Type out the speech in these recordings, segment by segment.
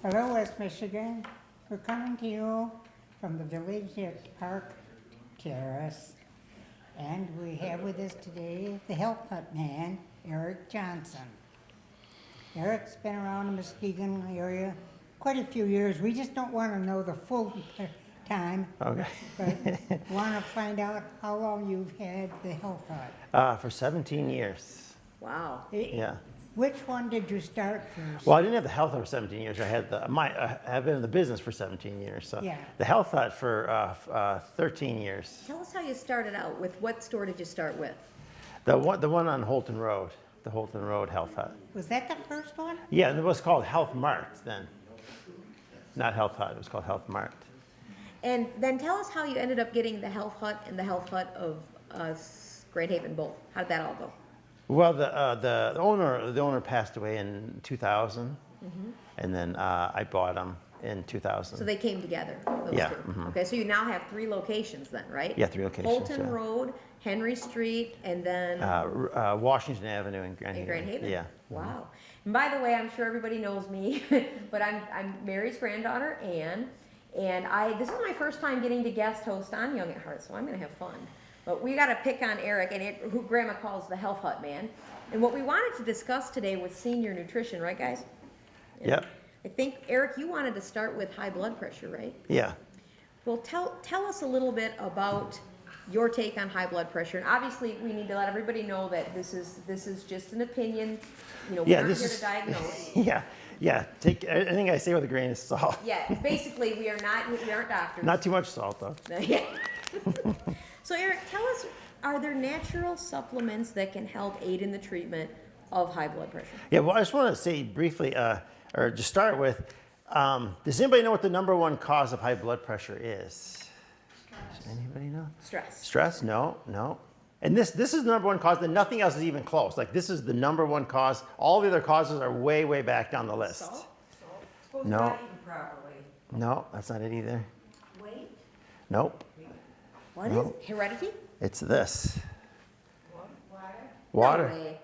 Hello, West Michigan. We're coming to you from the village at Park Terrace. And we have with us today the Health Hut man, Erik Johnson. Erik's been around the Muskegon area quite a few years. We just don't want to know the full time. Okay. But want to find out how long you've had the Health Hut. For 17 years. Wow. Yeah. Which one did you start first? Well, I didn't have the Health Hut for 17 years. I've been in the business for 17 years. So Yeah. the Health Hut for 13 years. Tell us how you started out. With what store did you start with? The one on Holton Road, the Holton Road Health Hut. Was that the first one? Yeah, and it was called Health Mart then. Not Health Hut, it was called Health Mart. And then tell us how you ended up getting the Health Hut and the Health Hut of Grand Haven both. How did that all go? Well, the owner passed away in 2000, and then I bought them in 2000. So they came together, those Yeah, two. Okay, so you now have 3 locations then, right? Yeah, 3 locations, Holton yeah. Road, Henry Street, and then Washington Avenue in Grand Haven. Grand Haven? Yeah. Wow. And by the way, I'm sure everybody knows me, but I'm Mary's granddaughter, Ann, and this is my first time getting to guest host on Young at Heart, so I'm going to have fun. But we got to pick on Erik, and who Grandma calls the Health Hut man. And what we wanted to discuss today was senior nutrition, right, guys? And Yep. I think, Erik, you wanted to start with high blood pressure, right? Yeah. Well, tell us a little bit about your take on high blood pressure. And obviously, we need to let everybody know that this is just an opinion. You know, Yeah, we're this here to is- diagnose. Yeah. Take anything I say with a grain of salt. Yeah, basically, we aren't doctors. Not too much salt though. Yeah. So, Erik, tell us, are there natural supplements that can help aid in the treatment of high blood pressure? Yeah. Well, I just want to say briefly, or just start with, does anybody know what the #1 cause of high blood pressure is? Does anybody know? Stress. Stress? No. And this is the #1 cause, and nothing else is even close. Like this is the #1 cause. All the other causes are way, way back down the list. Salt? Supposed No. to not eating properly. No, that's not it either. Weight? Nope. What No. is it? Heredity? It's this. Water? Water. No way.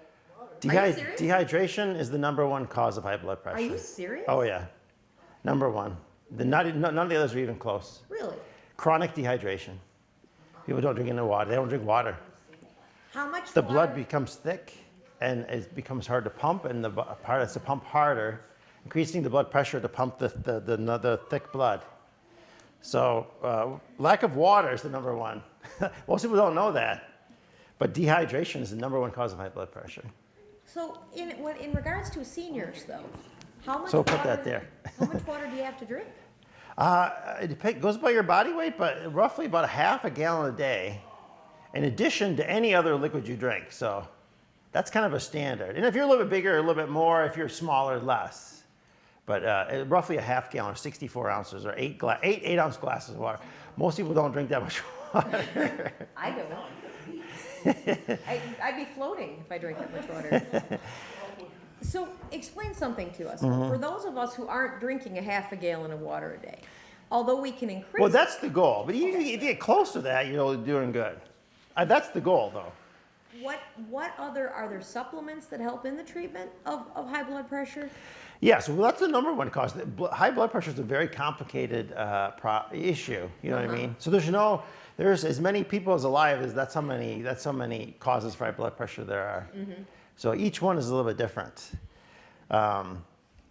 Are you serious? Dehydration is the #1 cause of high blood pressure. Are you serious? Oh yeah, #1. None of the others are even close. Really? Chronic dehydration. People don't drink enough water. They don't drink water. How much The water? blood becomes thick, and it becomes hard to pump. And the part that's to pump harder, increasing the blood pressure to pump the thick blood. So lack of water is the #1. Most people don't know that, but dehydration is the #1 cause of high blood pressure. So in regards to seniors, though, how much So water, put that there. How much water do you have to drink? It goes by your body weight, but roughly about ½ a gallon a day, in addition to any other liquid you drink. So that's kind of a standard. And if you're a little bit bigger, a little bit more. If you're smaller, less. But roughly a ½ gallon, or 64 ounces, or 8-ounce glasses of water. Most people don't drink that much water. I don't. I'd be floating if I drank that much water. So explain something to us. For those of us who aren't drinking a ½ a gallon of water a day, although we can increase. Well, that's the goal. But if you get close to that, you're doing good. That's the goal, though. Are there supplements that help in the treatment of high blood pressure? Yeah, so that's the #1 cause. High blood pressure is a very complicated issue. You know what I mean? So there's as many people as alive as that's how many causes for high blood pressure there are. So each one is a little bit different.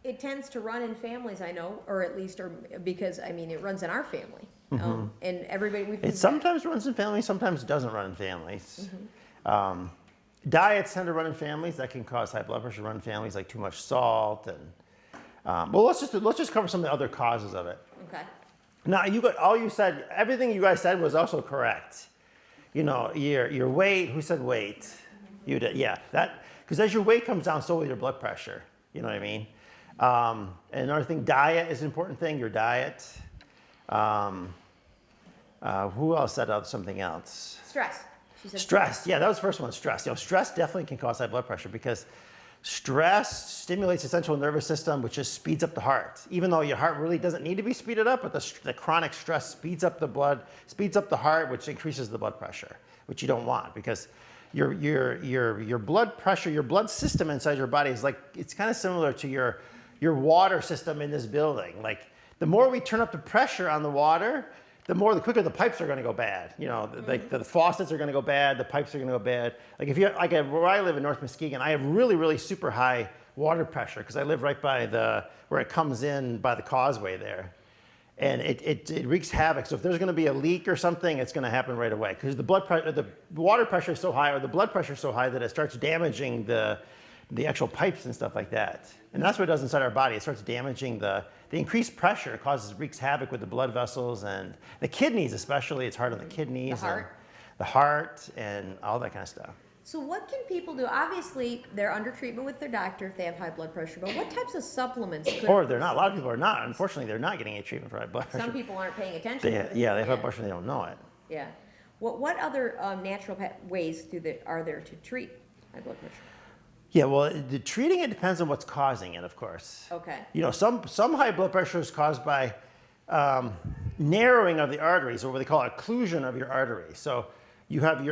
It tends to run in families, I know, or at least, or because, I mean, it runs in our family. And everybody, It sometimes runs in families, sometimes doesn't run in families. Diets tend to run in families. That can cause high blood pressure to run in families, like too much salt. And well, let's just cover some of the other causes of it. Okay. Now, everything you guys said was also correct. You know, your weight. Who said weight? You did, yeah. That, because as your weight comes down, so will your blood pressure. You know what I mean? And another thing, diet is an important thing. Your diet. Who else said something else? Stress. She said Stress. Yeah, that was the first one. Stress. You know, stress definitely can cause high blood pressure because stress stimulates the central nervous system, which just speeds up the heart. Even though your heart really doesn't need to be speeded up, but the chronic stress speeds up the blood, speeds up the heart, which increases the blood pressure, which you don't want because your blood pressure, your blood system inside your body is like, it's kind of similar to your water system in this building. Like the more we turn up the pressure on the water, the quicker the pipes are going to go bad. You know, like the faucets are going to go bad, the pipes are going to go bad. Like where I live in North Muskegon, I have really, really super high water pressure because I live right by where it comes in by the causeway there. And it wreaks havoc. So if there's going to be a leak or something, it's going to happen right away because the water pressure is so high or the blood pressure is so high that it starts damaging the actual pipes and stuff like that. And that's what it does inside our body. It starts damaging the increased pressure wreaks havoc with the blood vessels and the kidneys especially. It's hard on the kidneys. The heart and all that kind of stuff. So what can people do? Obviously, they're under treatment with their doctor if they have high blood pressure, but what types of supplements could... Or they're not. A lot of people are not. Unfortunately, they're not getting any treatment for high blood pressure. Some people aren't paying attention. They have high blood pressure, they don't know it. Yeah. What other natural ways are there to treat high blood pressure? Yeah, well, the treating it depends on what's causing it, of course. Okay. You know, some high blood pressure is caused by narrowing of the arteries, or what they call occlusion of your arteries. So you have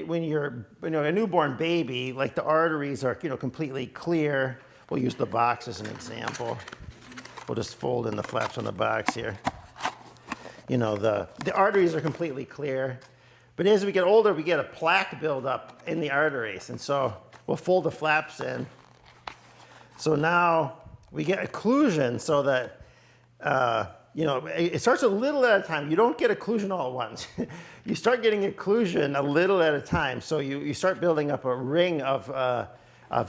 when you're a newborn baby, like the arteries are, completely clear. We'll use the box as an example. We'll just fold in the flaps on the box here. You know, the arteries are completely clear. But as we get older, we get a plaque buildup in the arteries. And so we'll fold the flaps in. So now we get occlusion so that, it starts a little at a time. You don't get occlusion all at once. You start getting occlusion a little at a time. So you start building up a ring of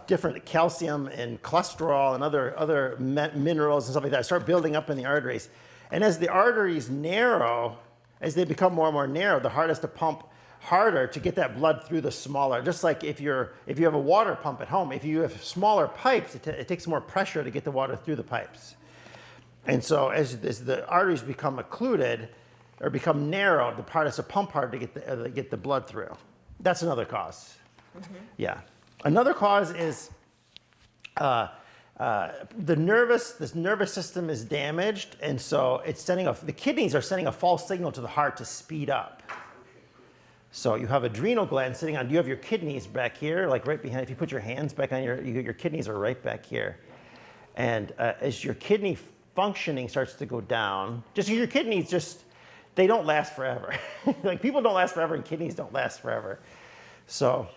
different calcium and cholesterol and other minerals and stuff like that. Start building up in the arteries. And as the arteries narrow, as they become more and more narrow, the heart has to pump harder to get that blood through the smaller. Just like if you have a water pump at home, if you have smaller pipes, it takes more pressure to get the water through the pipes. And so as the arteries become occluded or become narrow, the part has to pump hard to get the blood through. That's another cause. Mm-hmm. Yeah. Another cause is this nervous system is damaged, and so the kidneys are sending a false signal to the heart to speed up. So you have adrenal glands sitting on, you have your kidneys back here, like right behind, if you put your hands back on your kidneys are right back here. And as your kidney functioning starts to go down, your kidneys they don't last forever. Like people don't last forever and kidneys don't last forever. So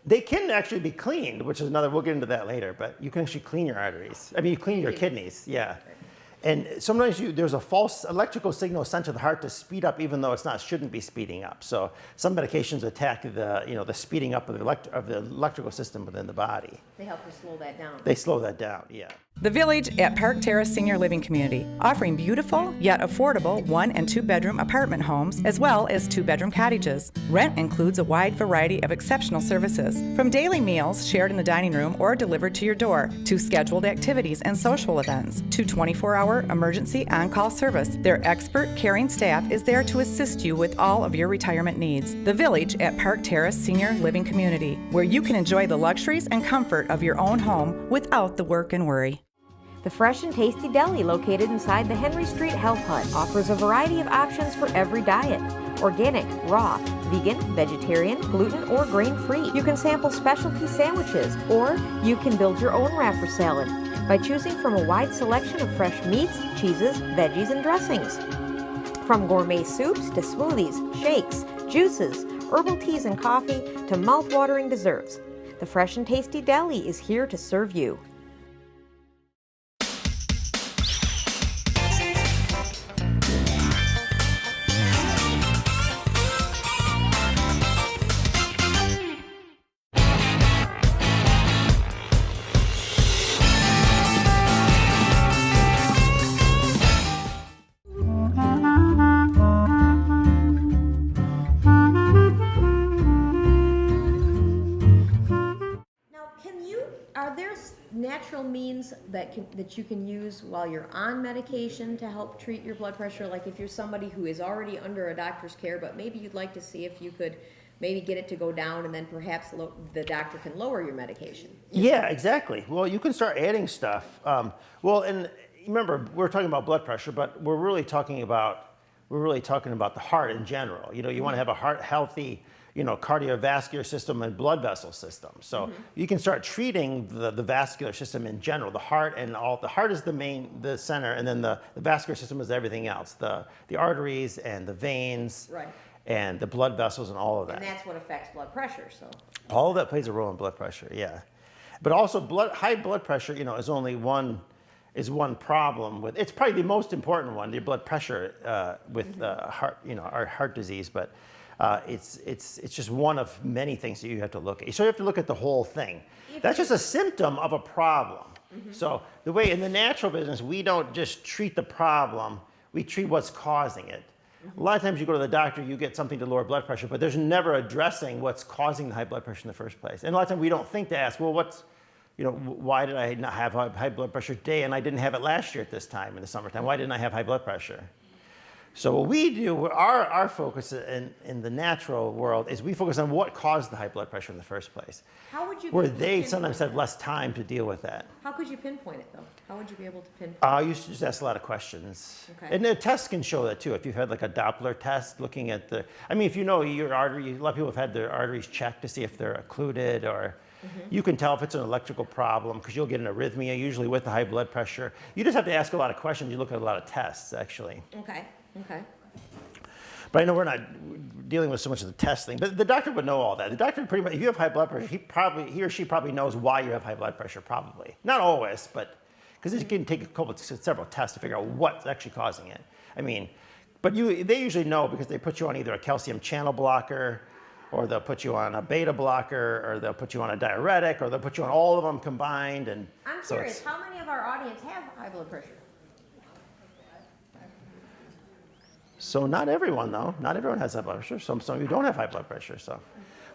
they can actually be cleaned, which is we'll get into that later, but you can actually clean your arteries. I mean, you clean your kidneys, yeah. And sometimes there's a false electrical signal sent to the heart to speed up, even though shouldn't be speeding up. So some medications attack the speeding up of the electrical system within the body. They help you slow that down. They slow that down, yeah. The Village at Park Terrace Senior Living Community, offering beautiful yet affordable 1- and 2-bedroom apartment homes as well as 2-bedroom cottages. Rent includes a wide variety of exceptional services, from daily meals shared in the dining room or delivered to your door, to scheduled activities and social events, to 24-hour emergency on-call service. Their expert, caring staff is there to assist you with all of your retirement needs. The Village at Park Terrace Senior Living Community, where you can enjoy the luxuries and comfort of your own home without the work and worry. The fresh and tasty deli located inside the Henry Street Health Hut offers a variety of options for every diet. Organic, raw, vegan, vegetarian, gluten, or grain-free. You can sample specialty sandwiches, or you can build your own wrapper salad by choosing from a wide selection of fresh meats, cheeses, veggies, and dressings. From gourmet soups to smoothies, shakes, juices, herbal teas and coffee to mouth-watering desserts. The fresh and tasty deli is here to serve you. Are there natural means that you can use while you're on medication to help treat your blood pressure? Like if you're somebody who is already under a doctor's care, but maybe you'd like to see if you could maybe get it to go down, and then perhaps the doctor can lower your medication. Yeah, exactly. Well, you can start adding stuff. Well, and remember, we're talking about blood pressure, but we're really talking about the heart in general. You know, you want to have a heart healthy, you know, cardiovascular system and blood vessel system. So you can start treating the vascular system in general. The heart the heart is the center, and then the vascular system is everything else. The arteries and the veins. Right. And the blood vessels and all of that. And that's what affects blood pressure, so. All of that plays a role in blood pressure, yeah. But also high blood pressure, you know, is only one problem with, it's probably the most important one, your blood pressure with heart, you know, our heart disease, but it's just one of many things that you have to look at. So you have to look at the whole thing. That's just a symptom of a problem. So the way in the natural business, we don't just treat the problem, we treat what's causing it. A lot of times you go to the doctor, you get something to lower blood pressure, but there's never addressing what's causing the high blood pressure in the first place. And a lot of times we don't think to ask, well, why did I not have high blood pressure today and I didn't have it last year at this time in the summertime? Why didn't I have high blood pressure? So what we do, our focus in the natural world is we focus on what caused the high blood pressure in the first place. How would you Where pinpoint they sometimes have that? less time to deal with that. How could you pinpoint it, though? How would you be able to pinpoint I used to just ask a lot of questions. Okay. And the tests can show that too. If you've had like a Doppler test looking at I mean, if you know your artery, a lot of people have had their arteries checked to see if they're occluded, or you can tell if it's an electrical problem because you'll get an arrhythmia, usually with the high blood pressure. You just have to ask a lot of questions. You look at a lot of tests, actually. Okay, okay. But I know we're not dealing with so much of the testing, but the doctor would know all that. The doctor pretty much, if you have high blood pressure, he or she probably knows why you have high blood pressure, probably. Not always, but because it can take several tests to figure out what's actually causing it. I mean, but they usually know because they put you on either a calcium channel blocker, or they'll put you on a beta blocker, or they'll put you on a diuretic, or they'll put you on all of them combined. And I'm so curious, how many of our audience have high blood pressure? So not everyone, though. Not everyone has high blood pressure. Some of you don't have high blood pressure. So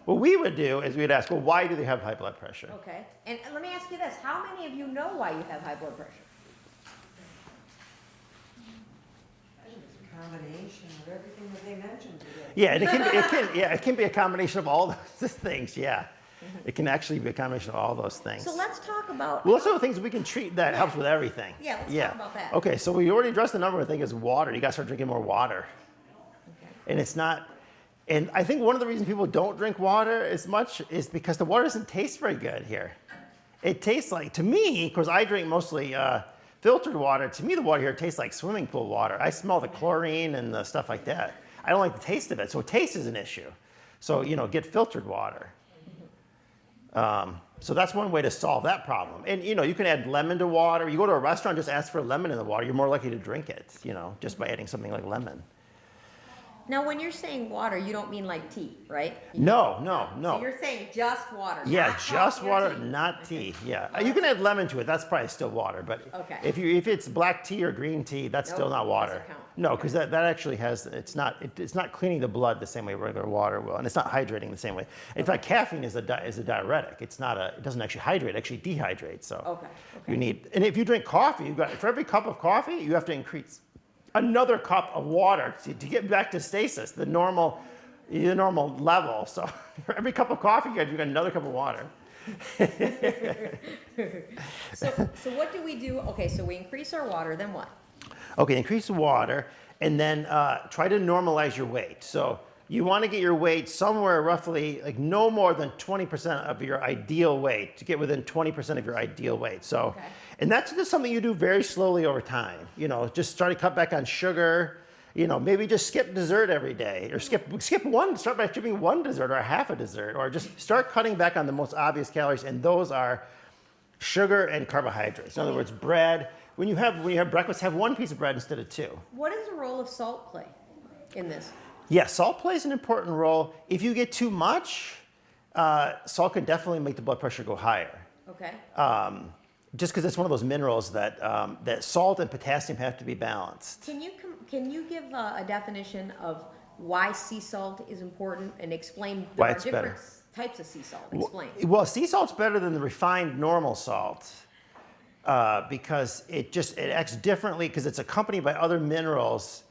what we would do is we'd ask, well, why do they have high blood pressure? Okay. And let me ask you this. How many of you know why you have high blood pressure? I think it's a combination of everything that they mentioned today. Yeah, and it can be a combination of all those things. Yeah, it can actually be a combination of all those things. So let's talk about... Well, some of the things we can treat that helps with everything. Yeah, let's talk about that. Okay, so we already addressed the number one thing is water. You got to start drinking more water. Okay. And it's not, and I think one of the reasons people don't drink water as much is because the water doesn't taste very good here. It tastes like, to me, because I drink mostly filtered water, to me the water here tastes like swimming pool water. I smell the chlorine and the stuff like that. I don't like the taste of it, so taste is an issue. So, get filtered water. So that's one way to solve that problem. And, you can add lemon to water. You go to a restaurant, just ask for lemon in the water. You're more likely to drink it, just by adding something like lemon. Now, when you're saying water, you don't mean like tea, right? No. So you're saying just water. Yeah, not just coffee or water, tea. not tea. Yeah, you can add lemon to it. That's probably still water. But Okay. if it's black tea or green tea, that's Nope, still not water. doesn't count. No, because that actually it's not cleaning the blood the same way regular water will, and it's not hydrating the same way. In fact, caffeine is a diuretic. It doesn't actually hydrate. It actually dehydrates. So Okay. you need. And if you drink coffee, for every cup of coffee, you have to increase another cup of water to get back to stasis, the normal level. So for every cup of coffee, you got to drink another cup of water. So what do we do? Okay, so we increase our water, then what? Okay, increase the water, and then try to normalize your weight. So you want to get your weight somewhere roughly like no more than 20% of your ideal weight, to get within 20% of your ideal weight. So, Okay. and that's just something you do very slowly over time. Just start to cut back on sugar. Maybe just skip dessert every day, or skip one. Start by skipping one dessert or half a dessert, or just start cutting back on the most obvious calories, and those are sugar and carbohydrates. In other words, bread. When you have breakfast, have one piece of bread instead of two. What does the role of salt play in this? Yeah, salt plays an important role. If you get too much, salt can definitely make the blood pressure go higher. Okay. Just because it's one of those minerals that salt and potassium have to be balanced. Can you give a definition of why sea salt is important and explain Why it's better. types of sea salt? Explain. Well, sea salt's better than the refined normal salt because it acts differently because it's accompanied by other minerals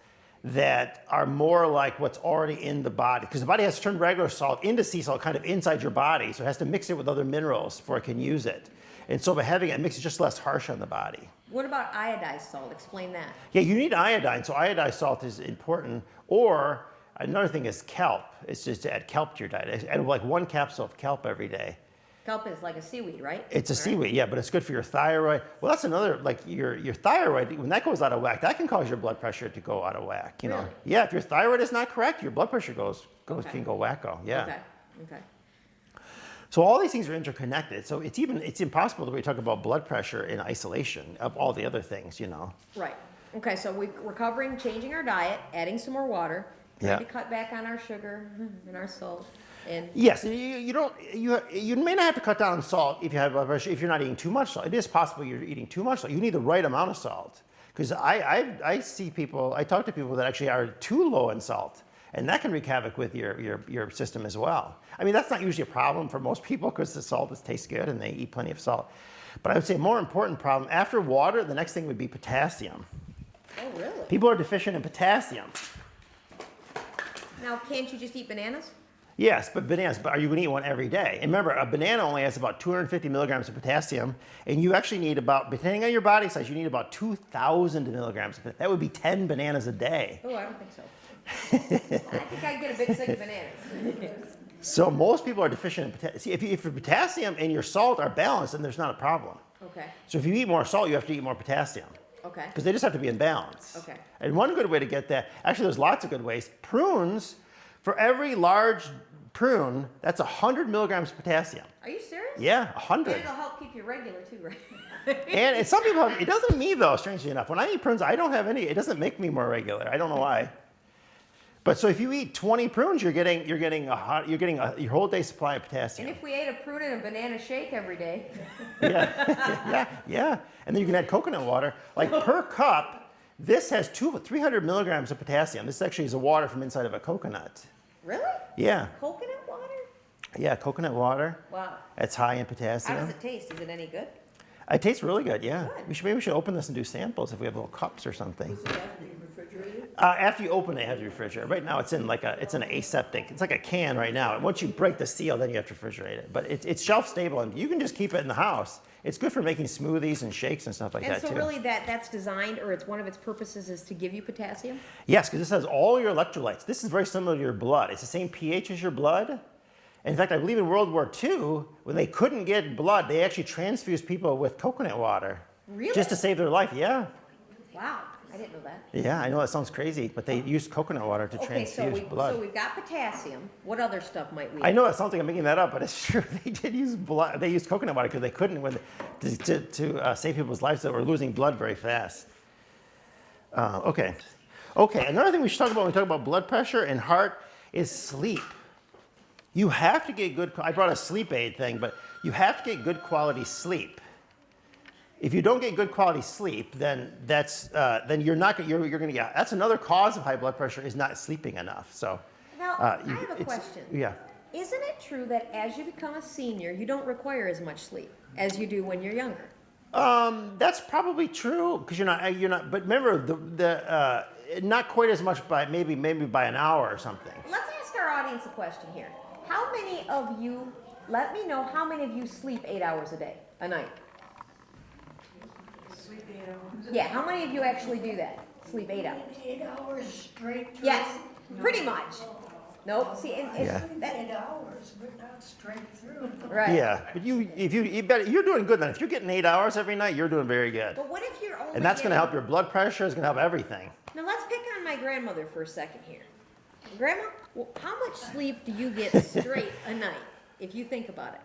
that are more like what's already in the body. Because the body has to turn regular salt into sea salt kind of inside your body, so it has to mix it with other minerals before it can use it. And so by having it mix, it's just less harsh on the body. What about iodized salt? Explain that. Yeah, you need iodine, so iodized salt is important. Or another thing is kelp. It's just to add kelp to your diet. Add like 1 capsule of kelp every day. Kelp is like a seaweed, right? It's a All right. seaweed, yeah, but it's good for your thyroid. Well, that's another, like your thyroid, when that goes out of whack, that can cause your blood pressure to go out of whack, you know. Really? Yeah, if your thyroid is not correct, your blood pressure Okay. can go wacko, yeah. Okay. So all these things are interconnected. So it's impossible that we talk about blood pressure in isolation of all the other things, you know. Right. Okay, so we're covering changing our diet, adding some more water, trying Yeah. to cut back on our sugar and our salt. And Yes, you may not have to cut down on salt if you have blood pressure, if you're not eating too much salt. It is possible you're eating too much salt. You need the right amount of salt. Because I talk to people that actually are too low in salt. And that can wreak havoc with your system as well. I mean, that's not usually a problem for most people because the salt tastes good and they eat plenty of salt. But I would say a more important problem, after water, the next thing would be potassium. oh, really? People are deficient in potassium. Now, can't you just eat bananas? Yes, but are you going to eat one every day? And remember, a banana only has about 250 milligrams of potassium, and you actually need about, depending on your body size, you need about 2,000 milligrams. That would be 10 bananas a day. Oh, I don't think so. I think I'd get a bit sick of bananas. So most people are deficient in potassium. See, if your potassium and your salt are balanced, then there's not a problem. Okay, So if you eat more salt, you have to eat more potassium. okay. Because they just have to be in balance. Okay. And one good way to get that, actually there's lots of good ways. Prunes, for every large prune, that's 100 milligrams of potassium. Are you serious? Yeah, And 100. it'll help keep you regular too, right? And some people have, it doesn't me though, strangely enough. When I eat prunes, I don't have any, it doesn't make me more regular. I don't know why. But so if you eat 20 prunes, you're getting your whole day supply of potassium. And if we ate a prune and a banana shake every day, Yeah. And then you can add coconut water. Like per cup, this has 300 milligrams of potassium. This actually is a water from inside of a coconut. really? Yeah, Coconut water? yeah, coconut water. Wow. It's high in How potassium. does it taste? Is it any good? It tastes really good, yeah. Good. Maybe we should open this and do samples if we have little cups or something. Does it have to be refrigerated? After you open it, you have to refrigerate. Right now, it's in an aseptic. It's like a can right now. And once you break the seal, then you have to refrigerate it. But it's shelf stable, and you can just keep it in the house. It's good for making smoothies and shakes and stuff like And that so too. really that's designed, or it's one of its purposes is to give you potassium? Yes, because this has all your electrolytes. This is very similar to your blood. It's the same pH as your blood. In fact, I believe in World War II, when they couldn't get blood, they actually transfused people with coconut water. Really? Just to save their life, yeah. Wow, I didn't know that. Yeah, I know that sounds crazy, but they used coconut water to Okay, so transfuse blood. we've got potassium. What other stuff might we? I know that sounds like I'm making that up, but it's true. They did use blood. They used coconut water because they couldn't to save people's lives that were losing blood very fast. Okay. Another thing we should talk about when we talk about blood pressure and heart is sleep. You have to get good. I brought a sleep aid thing, but you have to get good quality sleep. If you don't get good quality sleep, then you're not. You're going to get. That's another cause of high blood pressure is not sleeping enough. So. Now, I have a question. Yeah. Isn't it true that as you become a senior, you don't require as much sleep as you do when you're younger? That's probably true because you're not. But remember, not quite as much by maybe by an hour or something. Let's ask our audience a question here. How many of you? Let me know how many of you sleep 8 hours a night. Sleep 8 hours? Yeah, how many of you actually do that? Sleep 8 hours? 8 hours straight through? Yes, pretty much. Nope. See, Yeah. 8 hours, but not straight through. right. Yeah, but you're doing good then. If you're getting 8 hours every night, you're doing very good. But what if you're only And that's going to help getting- your blood pressure. It's going to help everything. Now let's pick on my grandmother for a second here. Grandma, how much sleep do you get straight a night, if you think about it?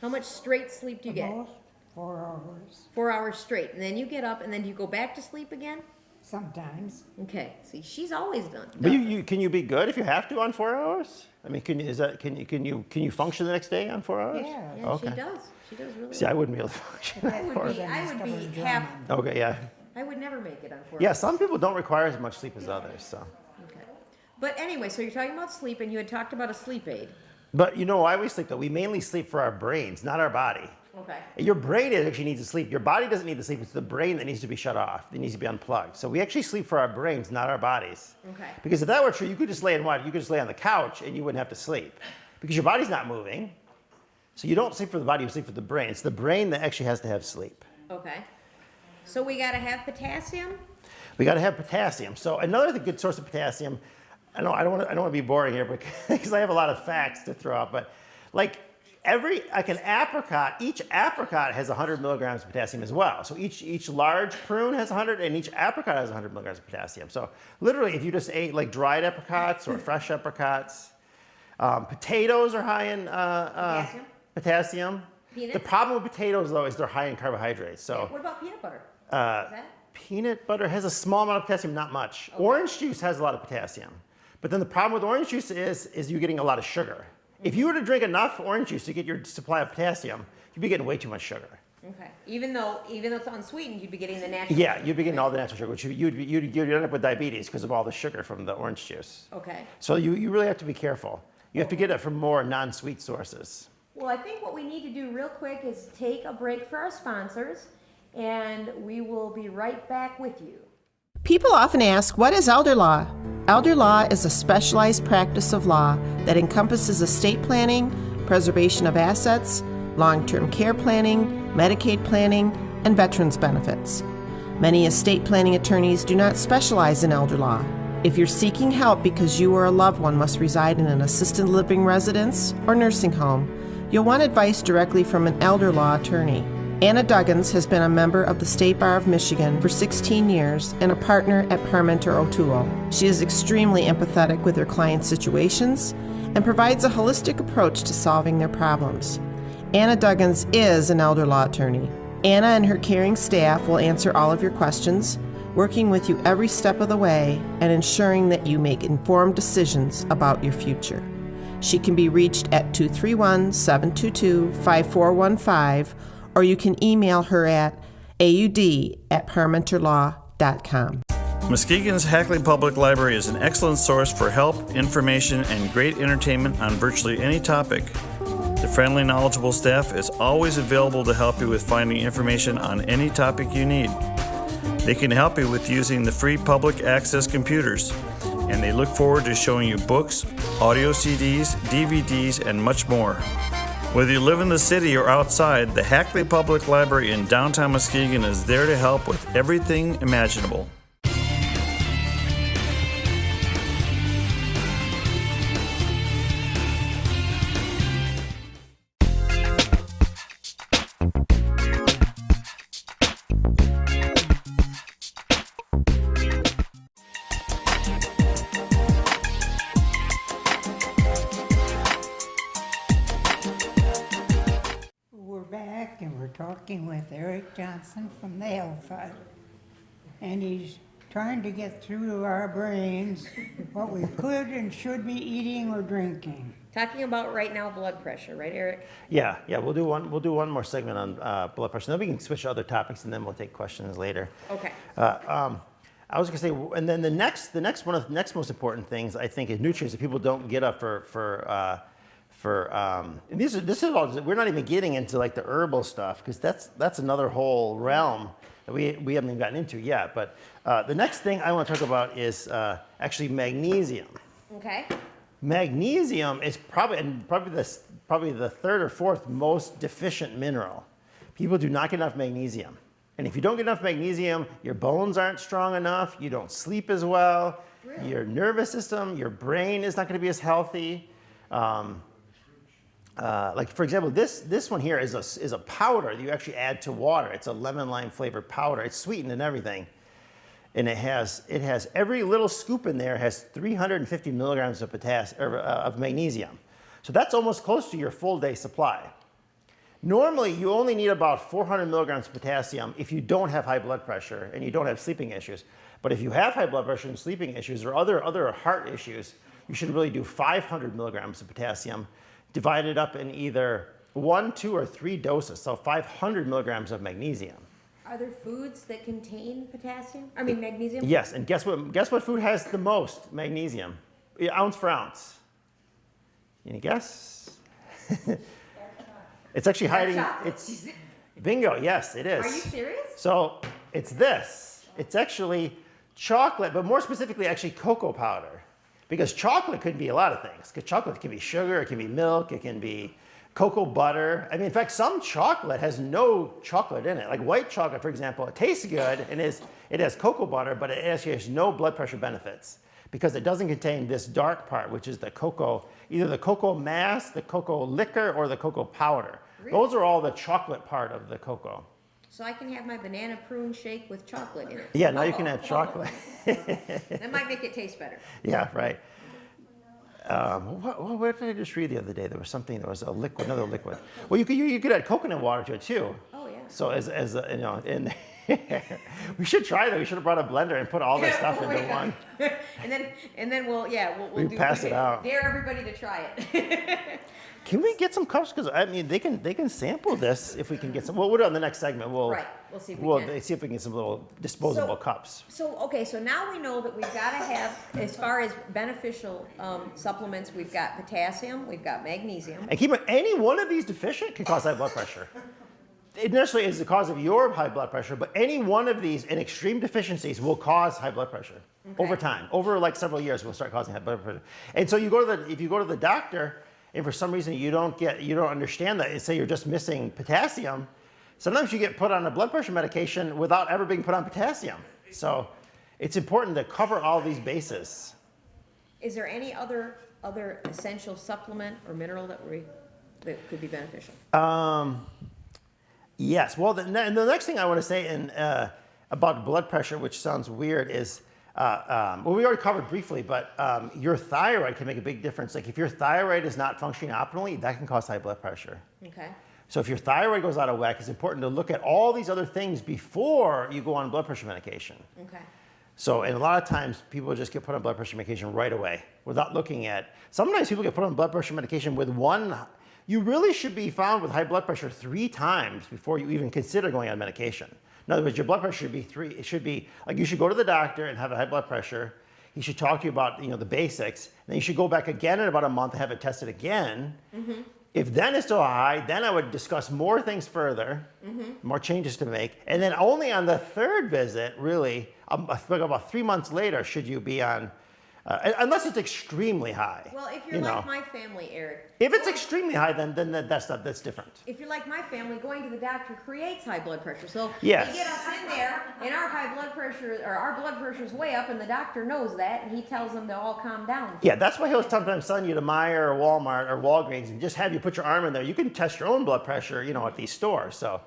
How much straight sleep do you get? Most 4 hours, 4 hours straight, and then you get up, and then do you go back to sleep again? sometimes. Okay, see, she's always done. But can you be good if you have to on 4 hours? I mean, can you function the next day on 4 hours? Yeah. Yeah, Okay. she does. She does really See, I well. wouldn't be able to function. I would be half. Okay, yeah. I would never make it on 4 Yeah, hours. some people don't require as much sleep as others, so. Okay. But anyway, so you're talking about sleep, and you had talked about a sleep aid. But you know why we sleep though? We mainly sleep for our brains, not our body. Okay. Your brain actually needs to sleep. Your body doesn't need to sleep. It's the brain that needs to be shut off. It needs to be unplugged. So we actually sleep for our brains, not our bodies. Okay. Because if that were true, you could just lay and watch. You could just lay on the couch and you wouldn't have to sleep because your body's not moving. So you don't sleep for the body, you sleep for the brain. It's the brain that actually has to have sleep. Okay. So we got to have potassium? We got to have potassium. So another good source of potassium, I don't want to be boring here because I have a lot of facts to throw out, but like an apricot, each apricot has 100 milligrams of potassium as well. So each large prune has 100 and each apricot has 100 milligrams of potassium. So literally if you just ate like dried apricots or fresh apricots, potatoes are high in potassium. Peanuts? The problem with potatoes though is they're high in carbohydrates. So What about peanut butter? Is that? peanut butter has a small amount of potassium, not much. Okay. Orange juice has a lot of potassium. But then the problem with orange juice is you're getting a lot of sugar. If you were to drink enough orange juice to get your supply of potassium, you'd be getting way too much sugar. Okay. Even though it's unsweetened, you'd be getting the natural Yeah, sugar. you'd be getting all the natural sugar, which you'd end up with diabetes because of all the sugar from the orange juice. Okay. So you really have to be careful. You have to get it from more non-sweet sources. Well, I think what we need to do real quick is take a break for our sponsors, and we will be right back with you. People often ask, what is elder law? Elder law is a specialized practice of law that encompasses estate planning, preservation of assets, long-term care planning, Medicaid planning, and veterans benefits. Many estate planning attorneys do not specialize in elder law. If you're seeking help because you or a loved one must reside in an assisted living residence or nursing home, you'll want advice directly from an elder law attorney. Anna Duggins has been a member of the State Bar of Michigan for 16 years and a partner at Parmenter O'Toole. She is extremely empathetic with her clients' situations and provides a holistic approach to solving their problems. Anna Duggins is an elder law attorney. Anna and her caring staff will answer all of your questions, working with you every step of the way and ensuring that you make informed decisions about your future. She can be reached at 231-722-5415, or you can email her at aud@parmenterlaw.com. Muskegon's Hackley Public Library is an excellent source for help, information, and great entertainment on virtually any topic. The friendly, knowledgeable staff is always available to help you with finding information on any topic you need. They can help you with using the free public access computers, and they look forward to showing you books, audio CDs, DVDs, and much more. Whether you live in the city or outside, the Hackley Public Library in downtown Muskegon is there to help with everything imaginable. And we're talking with Erik Johnson from the Health Hut. And he's trying to get through to our brains what we could and should be eating or drinking. Talking about right now blood pressure, right, Erik? Yeah. We'll do one more segment on blood pressure. Then we can switch to other topics, and then we'll take questions later. Okay. I was going to say, and then the next most important things I think is nutrients that people don't get up and this is all, we're not even getting into like the herbal stuff because that's another whole realm that we haven't even gotten into yet. But the next thing I want to talk about is actually magnesium. Okay. Magnesium is probably the third or fourth most deficient mineral. People do not get enough magnesium. And if you don't get enough magnesium, your bones aren't strong enough, you don't sleep as well, really? Your nervous system, your brain is not going to be as healthy. Like for example, this one here is a powder that you actually add to water. It's a lemon lime flavored powder. It's sweetened and everything, and it has every little scoop in there has 350 milligrams of of magnesium. So that's almost close to your full day supply. Normally, you only need about 400 milligrams of potassium if you don't have high blood pressure and you don't have sleeping issues. But if you have high blood pressure and sleeping issues or other heart issues, you should really do 500 milligrams of potassium divided up in either 1, 2, or 3 doses, so 500 milligrams of magnesium. Are there foods that contain magnesium? Yes, and guess what food has the most magnesium? Ounce for ounce. Any guess? It's actually hiding. It's bingo. Yes, it is. Are you serious? So it's this. It's actually chocolate, but more specifically, actually cocoa powder. Because chocolate could be a lot of things. Because chocolate can be sugar, it can be milk, it can be cocoa butter. I mean, in fact, some chocolate has no chocolate in it. Like white chocolate, for example, it tastes good and it has cocoa butter, but it actually has no blood pressure benefits because it doesn't contain this dark part, which is the cocoa, either the cocoa mass, the cocoa liquor, or the cocoa powder. Really? Those are all the chocolate part of the cocoa. So I can have my banana prune shake with chocolate in it. Yeah, now you can have chocolate. That might make it taste better. Yeah, right. What did I just read the other day? There was something. There was a liquid, another liquid. Well, you could add coconut water to it too. Oh yeah. So as you know, in we should try that. We should have brought a blender and put all this stuff Oh, into yeah. one. and then we'll We pass it out. Dare everybody to try it. Can we get some cups? Because I mean, they can sample this if we can get some. We'll do it on the next segment. Right. We'll see if we can. See if we can get some little disposable cups. So okay, so now we know that we've got to have, as far as beneficial supplements, we've got potassium, we've got magnesium. And keep in mind, any one of these deficient can cause high blood pressure. It necessarily is the cause of your high blood pressure, but any one of these in extreme deficiencies will cause high blood pressure over time. Over like several years, will start causing high blood pressure. And so if you go to the doctor, and for some reason you don't understand that, say you're just missing potassium, sometimes you get put on a blood pressure medication without ever being put on potassium. So it's important to cover all these bases. Is there any other essential supplement or mineral that could be beneficial? Yes. Well, the next thing I want to say about blood pressure, which sounds weird, is well, we already covered briefly, but your thyroid can make a big difference. Like if your thyroid is not functioning optimally, that can cause high blood pressure. Okay. So if your thyroid goes out of whack, it's important to look at all these other things before you go on blood pressure medication. Okay. So, and a lot of times people just get put on blood pressure medication right away without looking at, sometimes people get put on blood pressure medication with one. You really should be found with high blood pressure 3 times before you even consider going on medication. In other words, your blood pressure should be 3. It should be like you should go to the doctor and have a high blood pressure. He should talk to you about the basics. And then you should go back again in about a month and have it tested again. Mm-hmm. If then it's still high, then I would discuss more things further, more changes to make. And then only on the 3rd visit, really, about 3 months later, should you be on, unless it's extremely high. Well, if you're like my family, Eric. If it's extremely high, then that's different. If you're like my family, going to the doctor creates high blood pressure. So Yes. they get us in there, and our high blood pressure, or our blood pressure is way up, and the doctor knows that, and he tells them to all calm down. Yeah, that's why he'll sometimes send you to Meijer or Walmart or Walgreens and just have you put your arm in there. You can test your own blood pressure, at these stores. So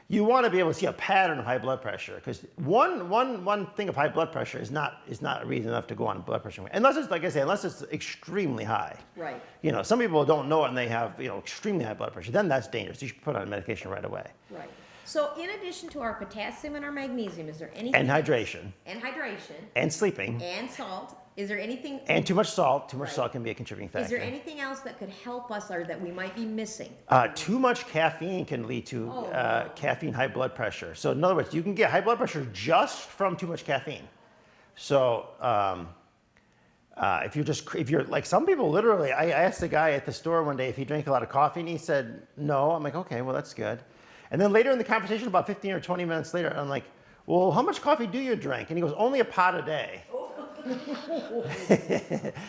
you want to be able to see a pattern of high blood pressure, because one thing of high blood pressure is not reason enough to go on blood pressure, unless it's, like I say, unless it's extremely high. Right. Some people don't know it and they have extremely high blood pressure. Then that's dangerous. You should put on medication right away. Right. So in addition to our potassium and our magnesium, is there anything? And hydration. And hydration. And sleeping. And salt. Is there anything? And too much salt. Too much salt can be a contributing factor. Is there anything else that could help us or that we might be missing? Too much caffeine can lead to caffeine high blood pressure. So in other words, you can get high blood pressure just from too much caffeine. So if you're like some people, literally, I asked a guy at the store one day if he drank a lot of coffee, and he said no. I'm like, okay, well that's good. And then later in the conversation, about 15 or 20 minutes later, I'm like, well, how much coffee do you drink? And he goes, only a pot a day.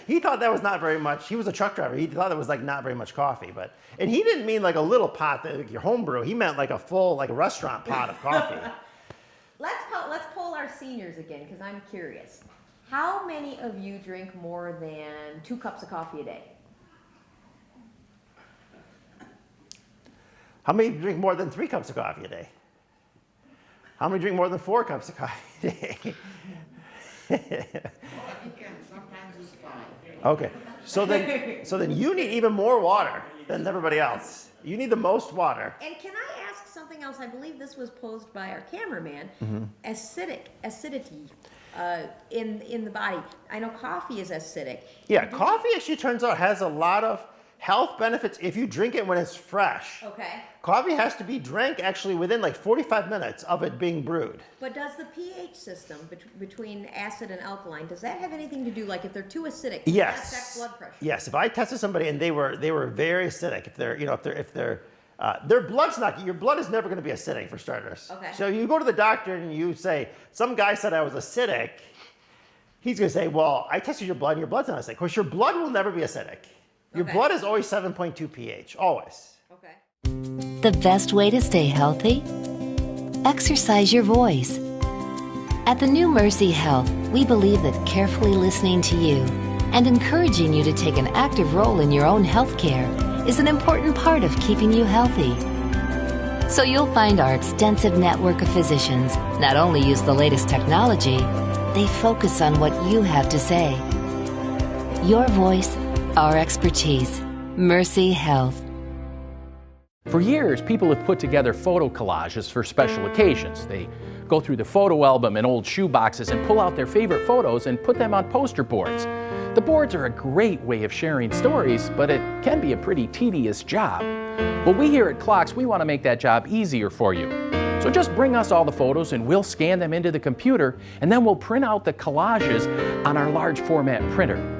He thought that was not very much. He was a truck driver. He thought it was like not very much coffee, and he didn't mean like a little pot, like your home brew. He meant like a full, like a restaurant pot of coffee. Let's poll our seniors again, because I'm curious. How many of you drink more than 2 cups of coffee a day? How many drink more than 3 cups of coffee a day? How many drink more than 4 cups of coffee a day? Sometimes it's 5. Okay, so then you need even more water than everybody else. You need the most water. And can I ask something else? I believe this was posed by our cameraman. Acidity in the body. I know coffee is acidic. Yeah, coffee actually turns out has a lot of Health benefits if you drink it when it's fresh. Okay. Coffee has to be drank actually within like 45 minutes of it being brewed. But does the pH system between acid and alkaline, does that have anything to do, like if they're too acidic, does that affect blood pressure? Yes. If I tested somebody and they were very acidic, if their blood's not, your blood is never going to be acidic for starters. Okay. So you go to the doctor and you say, some guy said I was acidic. He's going to say, well, I tested your blood and your blood's not acidic. Of course, your blood will never be acidic. Your blood is always 7.2 pH, always. Okay. The best way to stay healthy? Exercise your voice. At the new Mercy Health, we believe that carefully listening to you and encouraging you to take an active role in your own health care is an important part of keeping you healthy. So you'll find our extensive network of physicians not only use the latest technology, they focus on what you have to say. Your voice, our expertise. Mercy Health. For years, people have put together photo collages for special occasions. They go through the photo album and old shoe boxes and pull out their favorite photos and put them on poster boards. The boards are a great way of sharing stories, but it can be a pretty tedious job. Well, we here at Clocks, we want to make that job easier for you. So just bring us all the photos and we'll scan them into the computer, and then we'll print out the collages on our large format printer.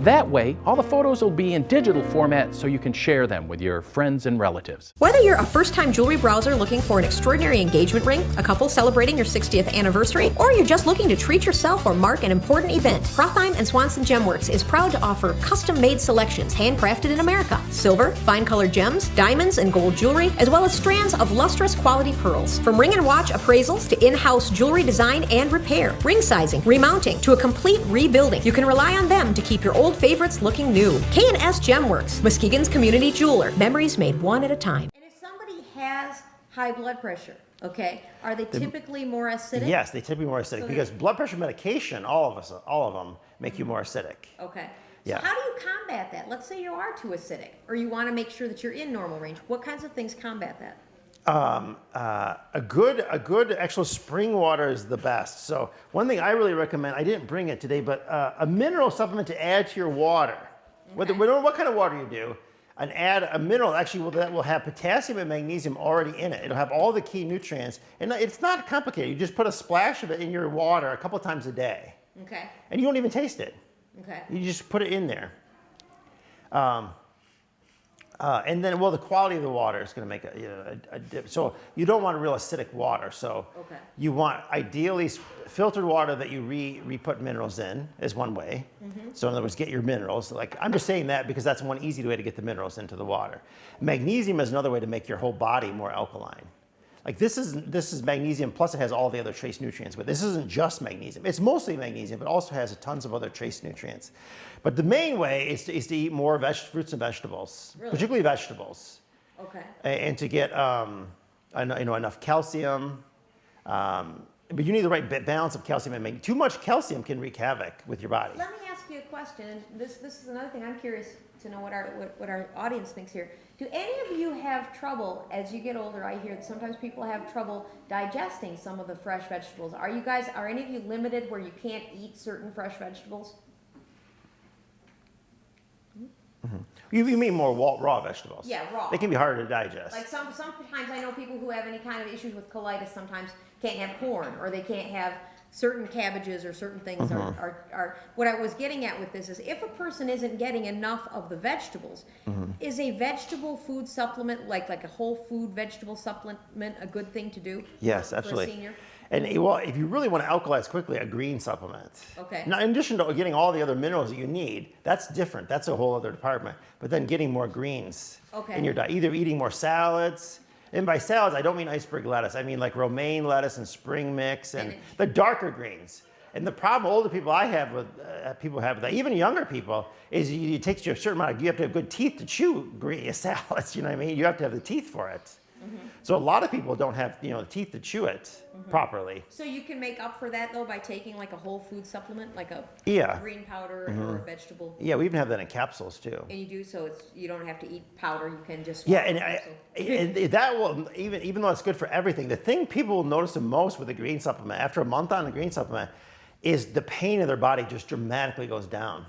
That way, all the photos will be in digital format so you can share them with your friends and relatives. Whether you're a first-time jewelry browser looking for an extraordinary engagement ring, a couple celebrating your 60th anniversary, or you're just looking to treat yourself or mark an important event, Prothheim and Swanson Gemworks is proud to offer custom-made selections handcrafted in America. Silver, fine-colored gems, diamonds, and gold jewelry, as well as strands of lustrous quality pearls. From ring and watch appraisals to in-house jewelry design and repair, ring sizing, remounting, to a complete rebuilding, you can rely on them to keep your old favorites looking new. K&S Gemworks, Muskegon's community jeweler. Memories made one at a time. And if somebody has high blood pressure, okay, are they typically more acidic? Yes, they typically more acidic because blood pressure medication, all of them, make you more acidic. Okay. Yeah. So how do you combat that? Let's say you are too acidic, or you want to make sure that you're in normal range. What kinds of things combat that? A good actual spring water is the best. So one thing I really recommend, I didn't bring it today, but a mineral supplement to add to your water. Okay. What kind of water you do, and add a mineral actually that will have potassium and magnesium already in it. It'll have all the key nutrients, and it's not complicated. You just put a splash of it in your water a couple times a day. Okay. And you don't even taste it. Okay. You just put it in there. And then, well, the quality of the water is going to make a dip. So you don't want a real acidic water. So you want ideally filtered water that you re-put minerals in is one way. Mm-hmm. So in other words, get your minerals. Like I'm just saying that because that's one easy way to get the minerals into the water. Magnesium is another way to make your whole body more alkaline. Like this is magnesium plus it has all the other trace nutrients. But this isn't just magnesium. It's mostly magnesium, but also has tons of other trace nutrients. But the main way is to eat more fruits and vegetables, particularly vegetables. Okay. And to get enough calcium. But you need the right balance of calcium and magnesium. Too much calcium can wreak havoc with your body. Let me ask you a question. And this is another thing I'm curious to know what our audience thinks here. Do any of you have trouble as you get older? I hear that sometimes people have trouble digesting some of the fresh vegetables. Are any of you limited where you can't eat certain fresh vegetables? Mm-hmm. You mean more raw vegetables? Yeah, raw. They can be harder to digest. Like sometimes I know people who have any kind of issues with colitis sometimes can't have corn, or they can't have certain cabbages, or certain things are what I was getting at with this is if a person isn't getting enough of the vegetables, is a vegetable food supplement like a whole food vegetable supplement a good thing to do? Yes, for absolutely. a senior? And well, if you really want to alkalize quickly, a green supplement. Okay. Now, in addition to getting all the other minerals that you need, that's different. That's a whole other department. But then getting more greens in your diet, either eating more salads. And by salads, I don't mean iceberg lettuce. I mean like romaine lettuce and spring mix and the darker greens. And the problem older people I have with people have with that, even younger people, is it takes you a certain amount of, you have to have good teeth to chew green salads. You know what I mean? You have to have the teeth for it. So a lot of people don't have the teeth to chew it properly. So you can make up for that though by taking like a whole food supplement, like a green powder or a vegetable. Yeah, we even have that in capsules too. And you do so you don't have to eat powder. You can just and that will even though it's good for everything. The thing people will notice the most with the green supplement after a month on the green supplement is the pain in their body just dramatically goes down.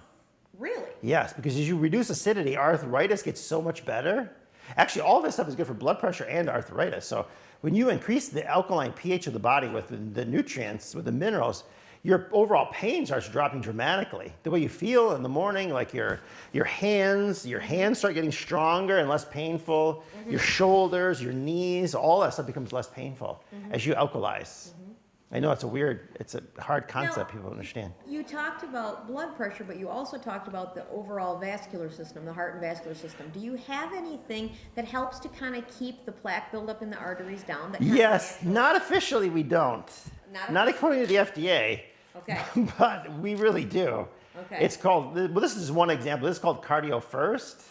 Really? Yes, because as you reduce acidity, arthritis gets so much better. Actually, all this stuff is good for blood pressure and arthritis. So when you increase the alkaline pH of the body with the nutrients, with the minerals, your overall pain starts dropping dramatically. The way you feel in the morning, like your hands start getting stronger and less painful. Your shoulders, your knees, all that stuff becomes less painful as you alkalize. I know it's a hard concept people don't understand. You talked about blood pressure, but you also talked about the overall vascular system, the heart and vascular system. Do you have anything that helps to kind of keep the plaque buildup in the arteries down? Yes, not officially we don't. Not according to the FDA. Okay. But we really do. Okay. It's called, well, this is one example. This is called Cardio First.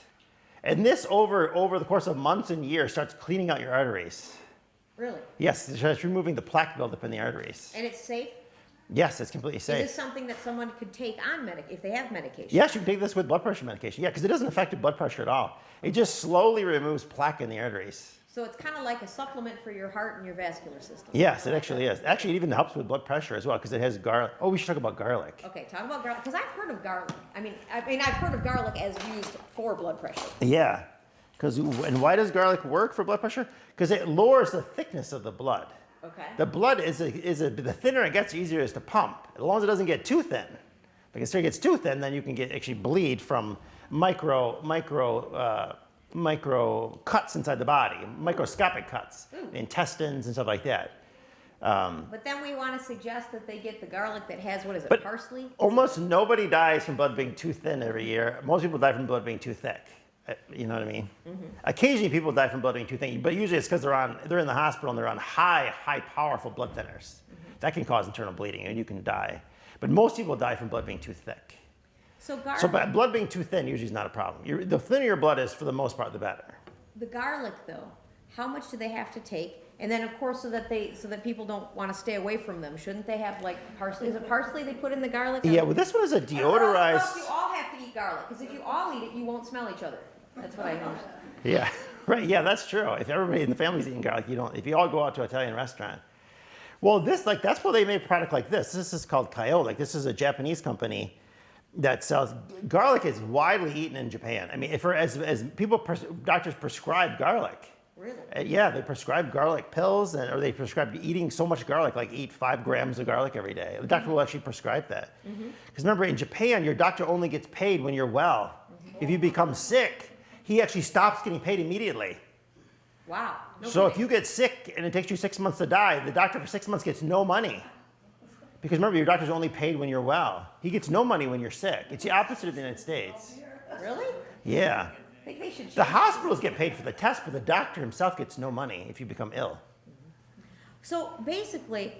And this over the course of months and years starts cleaning out your arteries. Really? Yes, it starts removing the plaque buildup in the arteries. And it's safe? Yes, it's completely safe. Is this something that someone could take on if they have medication? Yes, you can take this with blood pressure medication. Yeah, because it doesn't affect your blood pressure at all. It just slowly removes plaque in the arteries. So it's kind of like a supplement for your heart and your vascular system. Yes, it actually is. Actually, it even helps with blood pressure as well because it has garlic. Oh, we should talk about garlic. Okay, talk about garlic, because I've heard of garlic. I mean, I've heard of garlic as used for blood pressure. Yeah, and why does garlic work for blood pressure? Because it lowers the thickness of the blood. Okay. The blood the thinner it gets, the easier it is to pump. As long as it doesn't get too thin. Because if it gets too thin, then you can actually bleed from micro cuts inside the body, microscopic cuts, the intestines and stuff like that. But then we want to suggest that they get the garlic that has, what is it, But parsley? almost nobody dies from blood being too thin every year. Most people die from blood being too thick. You know what I mean? Occasionally people die from blood being too thick, but usually it's because they're in the hospital and they're on high powerful blood thinners. That can cause internal bleeding and you can die. But most people die from blood being too thick. So garlic. So blood being too thin usually is not a problem. The thinner your blood is, for the most part, the better. The garlic, though, how much do they have to take? And then, of course, so that people don't want to stay away from them, shouldn't they have like parsley? Is it parsley they put in the garlic? Yeah, well, this one is a deodorized. You all have to eat garlic, because if you all eat it, you won't smell each other. That's what I know. Yeah, right. Yeah, that's true. If everybody in the family's eating garlic, you don't. If you all go out to an Italian restaurant, well, that's where they make a product like this. This is called Kyolic. This is a Japanese company that sells garlic. Is widely eaten in Japan. I mean, as people, doctors prescribe garlic. Really? Yeah, they prescribe garlic pills, or they prescribe eating so much garlic, like eat 5 grams of garlic every day. The doctor will actually prescribe that. Because remember, in Japan, your doctor only gets paid when you're well. If you become sick, he actually stops getting paid immediately. Wow. So if you get sick and it takes you 6 months to die, the doctor for 6 months gets no money. Because remember, your doctor's only paid when you're well. He gets no money when you're sick. It's the opposite of the United States. Really? Yeah. I think they should. The hospitals get paid for the test, but the doctor himself gets no money if you become ill. So basically,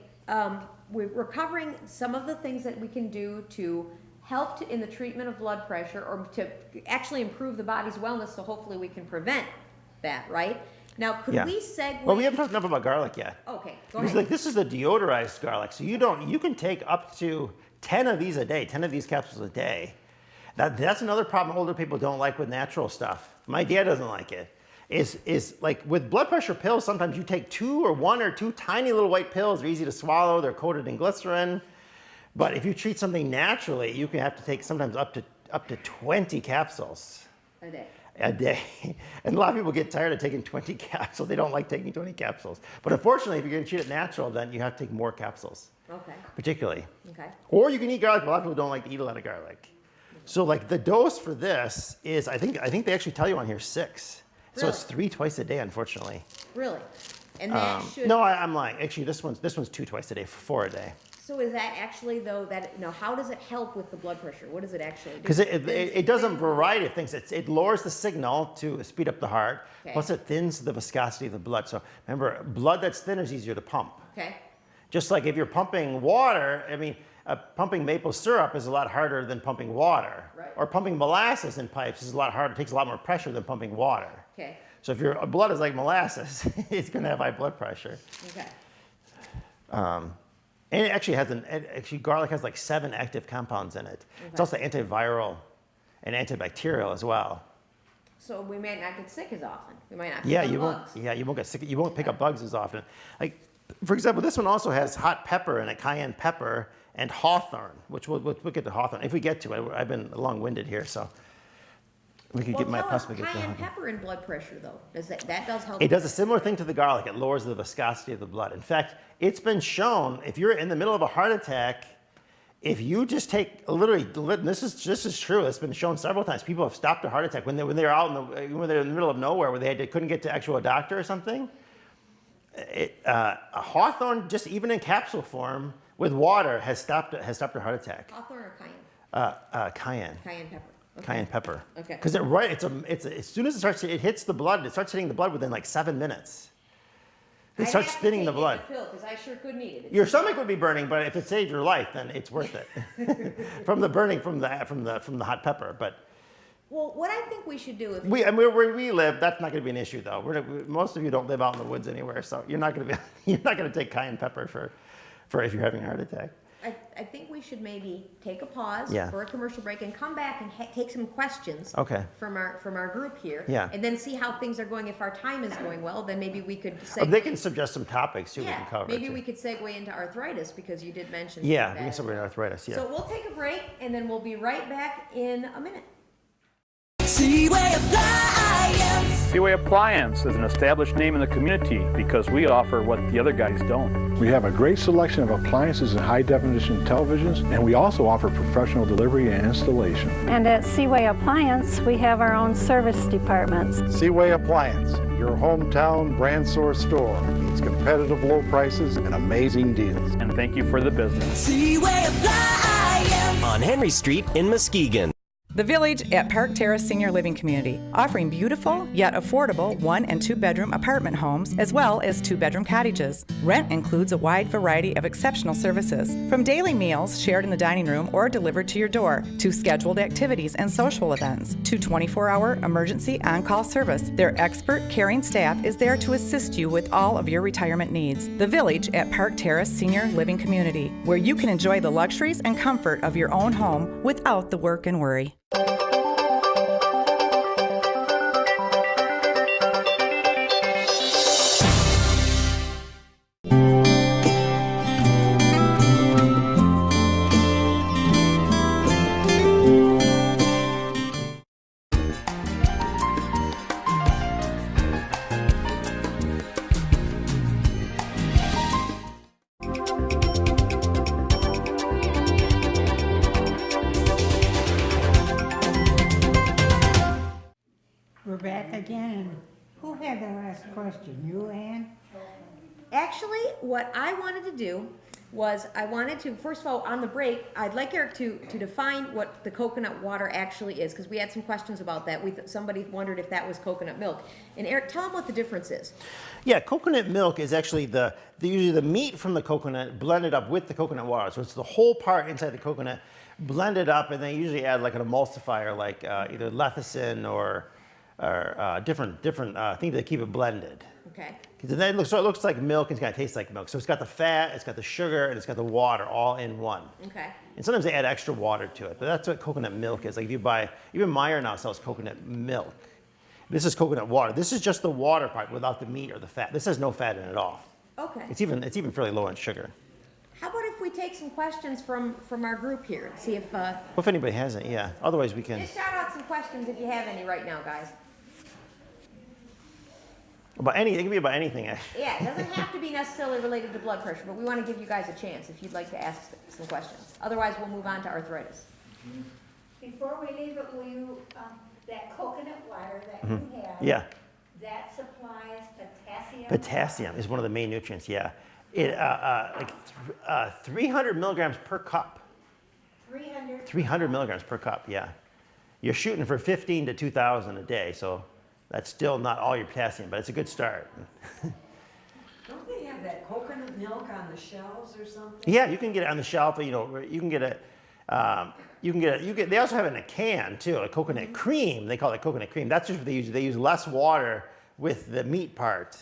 we're covering some of the things that we can do to help in the treatment of blood pressure, or to actually improve the body's wellness, so hopefully we can prevent that, right? Now, could we segue? Well, we haven't talked enough about garlic yet. Okay, go Because ahead. this is the deodorized garlic, so you can take up to 10 of these a day, 10 of these capsules a day. That's another problem older people don't like with natural stuff. My dad doesn't like it. Is like with blood pressure pills, sometimes you take 1 or 2 tiny little white pills. They're easy to swallow. They're coated in glycerin. But if you treat something naturally, you can have to take sometimes up to 20 capsules a day. And a lot of people get tired of taking 20 capsules. They don't like taking 20 capsules. But unfortunately, if you're going to treat it natural, then you have to take more capsules. Okay. Particularly. Okay. Or you can eat garlic, but a lot of people don't like to eat a lot of garlic. So like the dose for this is, I think they actually tell you on here 6. So Really? it's 3 twice a day, unfortunately. Really? And that should. No, I'm lying. Actually, this one's 2 twice a day, 4 a day. So is that actually, though, how does it help with the blood pressure? What does it actually do? Because it does a variety of things. It lowers the signal to speed up the heart, Okay. plus it thins the viscosity of the blood. So remember, blood that's thinner is easier to pump. Okay. Just like if you're pumping water, I mean, pumping maple syrup is a lot harder than pumping water. Right. Or pumping molasses in pipes is a lot harder. It takes a lot more pressure than pumping water. Okay. So if your blood is like molasses, it's going to have high blood pressure. Okay. And it actually garlic has like 7 active compounds in it. Okay. It's also antiviral and antibacterial as well. So we might not get sick as often. We might not. Yeah, pick up you won't. bugs. Yeah, you won't get sick. You won't pick up bugs as often. Like For example, this one also has hot pepper in it, cayenne pepper, and hawthorn, which we'll get to hawthorn if we get to it. I've been long-winded here, so we could Well, might tell us, possibly get to cayenne hawthorn. pepper and blood pressure, though. That does help? It does a similar thing to the garlic. It lowers the viscosity of the blood. In fact, it's been shown if you're in the middle of a heart attack, if you just take literally, this is true. It's been shown several times. People have stopped a heart attack when they're out when they're in the middle of nowhere, where they couldn't get to actual doctor or something. A hawthorn, just even in capsule form with water, has stopped a heart attack. Hawthorn or cayenne? Cayenne. Cayenne pepper. Okay. Cayenne pepper. Okay. Because as soon as it hits the blood, it starts hitting the blood within like 7 minutes. It starts spinning the blood. Because I sure couldn't eat it. Your stomach would be burning, but if it saved your life, then it's worth it. From the burning from the hot pepper. But well, what I think we should do is where we live, that's not going to be an issue, though. Most of you don't live out in the woods anywhere, so you're not going to take cayenne pepper for if you're having a heart attack. I think we should maybe take a pause Yeah. for a commercial break and come back and take some questions from our group here. Yeah. And then see how things are going. If our time is going well, then maybe we could segue. They can suggest some topics too. Yeah, we can cover. maybe too. we could segue into arthritis because you did mention. Yeah, that. we can segue into arthritis. Yeah. So we'll take a break and then we'll be right back in a minute. Seaway Appliance. Seaway Appliance is an established name in the community because we offer what the other guys don't. We have a great selection of appliances and high-definition televisions, and we also offer professional delivery and installation. And at Seaway Appliance, we have our own service departments. Seaway Appliance, your hometown brand source store. It's competitive low prices and amazing deals. And thank you for the business. Seaway Appliance. On Henry Street in Muskegon. The Village at Park Terrace Senior Living Community, offering beautiful yet affordable 1- and 2-bedroom apartment homes as well as 2-bedroom cottages. Rent includes a wide variety of exceptional services, from daily meals shared in the dining room or delivered to your door, to scheduled activities and social events, to 24-hour emergency on-call service. Their expert, caring staff is there to assist you with all of your retirement needs. The Village at Park Terrace Senior Living Community, where you can enjoy the luxuries and comfort of your own home without the work and worry. We're back again. Who had the last question? You, Ann? Actually, what I wanted to do was first of all, on the break, I'd like Eric to define what the coconut water actually is, because we had some questions about that. Somebody wondered if that was coconut milk. And Eric, tell them what the difference is. Yeah, coconut milk is actually usually the meat from the coconut blended up with the coconut water. So it's the whole part inside the coconut blended up, and they usually add like an emulsifier, like either lecithin or different things that keep it blended. Okay. Then it looks like milk and it's going to taste like milk. So it's got the fat, it's got the sugar, and it's got the water all in one. Okay. And sometimes they add extra water to it, but that's what coconut milk is. Like if you buy, even Meijer now sells coconut milk. This is coconut water. This is just the water part without the meat or the fat. This has no fat in it at all. Okay. It's even fairly low in sugar. How about if we take some questions from our group here and see if... Well, if anybody has it, yeah. Otherwise we can... Just shout out some questions if you have any right now, guys. It can be about anything, actually. Yeah, it doesn't have to be necessarily related to blood pressure, but we want to give you guys a chance if you'd like to ask some questions. Otherwise, we'll move on to arthritis. Before we leave it, will you, that coconut water that you have, Yeah. that supplies potassium? Potassium is one of the main nutrients, yeah. 300 milligrams per cup. 300 milligrams per cup, yeah. You're shooting for 15 to 2,000 a day, so that's still not all your potassium, but it's a good start. Don't they have that coconut milk on the shelves or something? Yeah, you can get it on the shelf. You can get it. They also have it in a can too, a coconut cream. They call it coconut cream. That's just what they use less water with the meat part,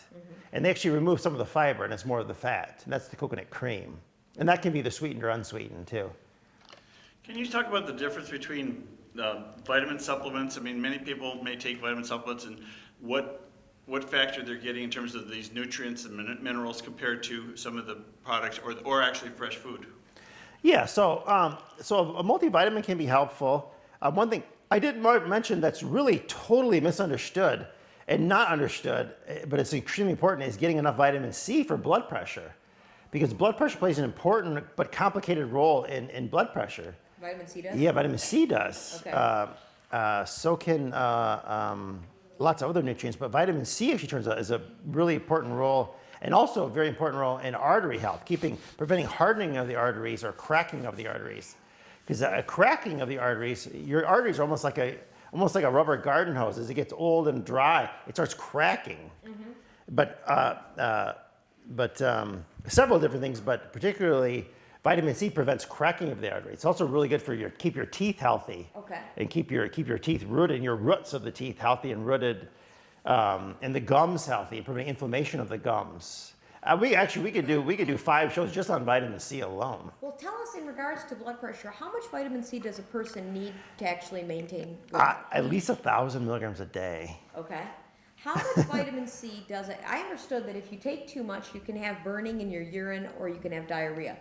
and they actually remove some of the fiber, and it's more of the fat. And that's the coconut cream, and that can be either sweetened or unsweetened too. Can you talk about the difference between vitamin supplements? I mean, many people may take vitamin supplements, and what what factor they're getting in terms of these nutrients and minerals compared to some of the products or actually fresh food? Yeah, so a multivitamin can be helpful. One thing I didn't mention that's really totally misunderstood and not understood, but it's extremely important, is getting enough vitamin C for blood pressure. Because blood pressure plays an important but complicated role in blood pressure. Vitamin C does? Yeah, vitamin C does. Okay. So can lots of other nutrients, but vitamin C actually turns out is a really important role, and also a very important role in artery health, preventing hardening of the arteries or cracking of the arteries. Because a cracking of the arteries, your arteries are almost like a rubber garden hose. As it gets old and dry, it starts cracking. Mm-hmm. But several different things, but particularly vitamin C prevents cracking of the artery. It's also really good for keep your teeth healthy. Okay. And keep your teeth rooted, and your roots of the teeth healthy and rooted, and the gums healthy, and prevent inflammation of the gums. We could do 5 shows just on vitamin C alone. Well, tell us in regards to blood pressure, how much vitamin C does a person need to actually maintain good? At least 1,000 milligrams a day. Okay. How much vitamin C does it? I understood that if you take too much, you can have burning in your urine or you can have diarrhea.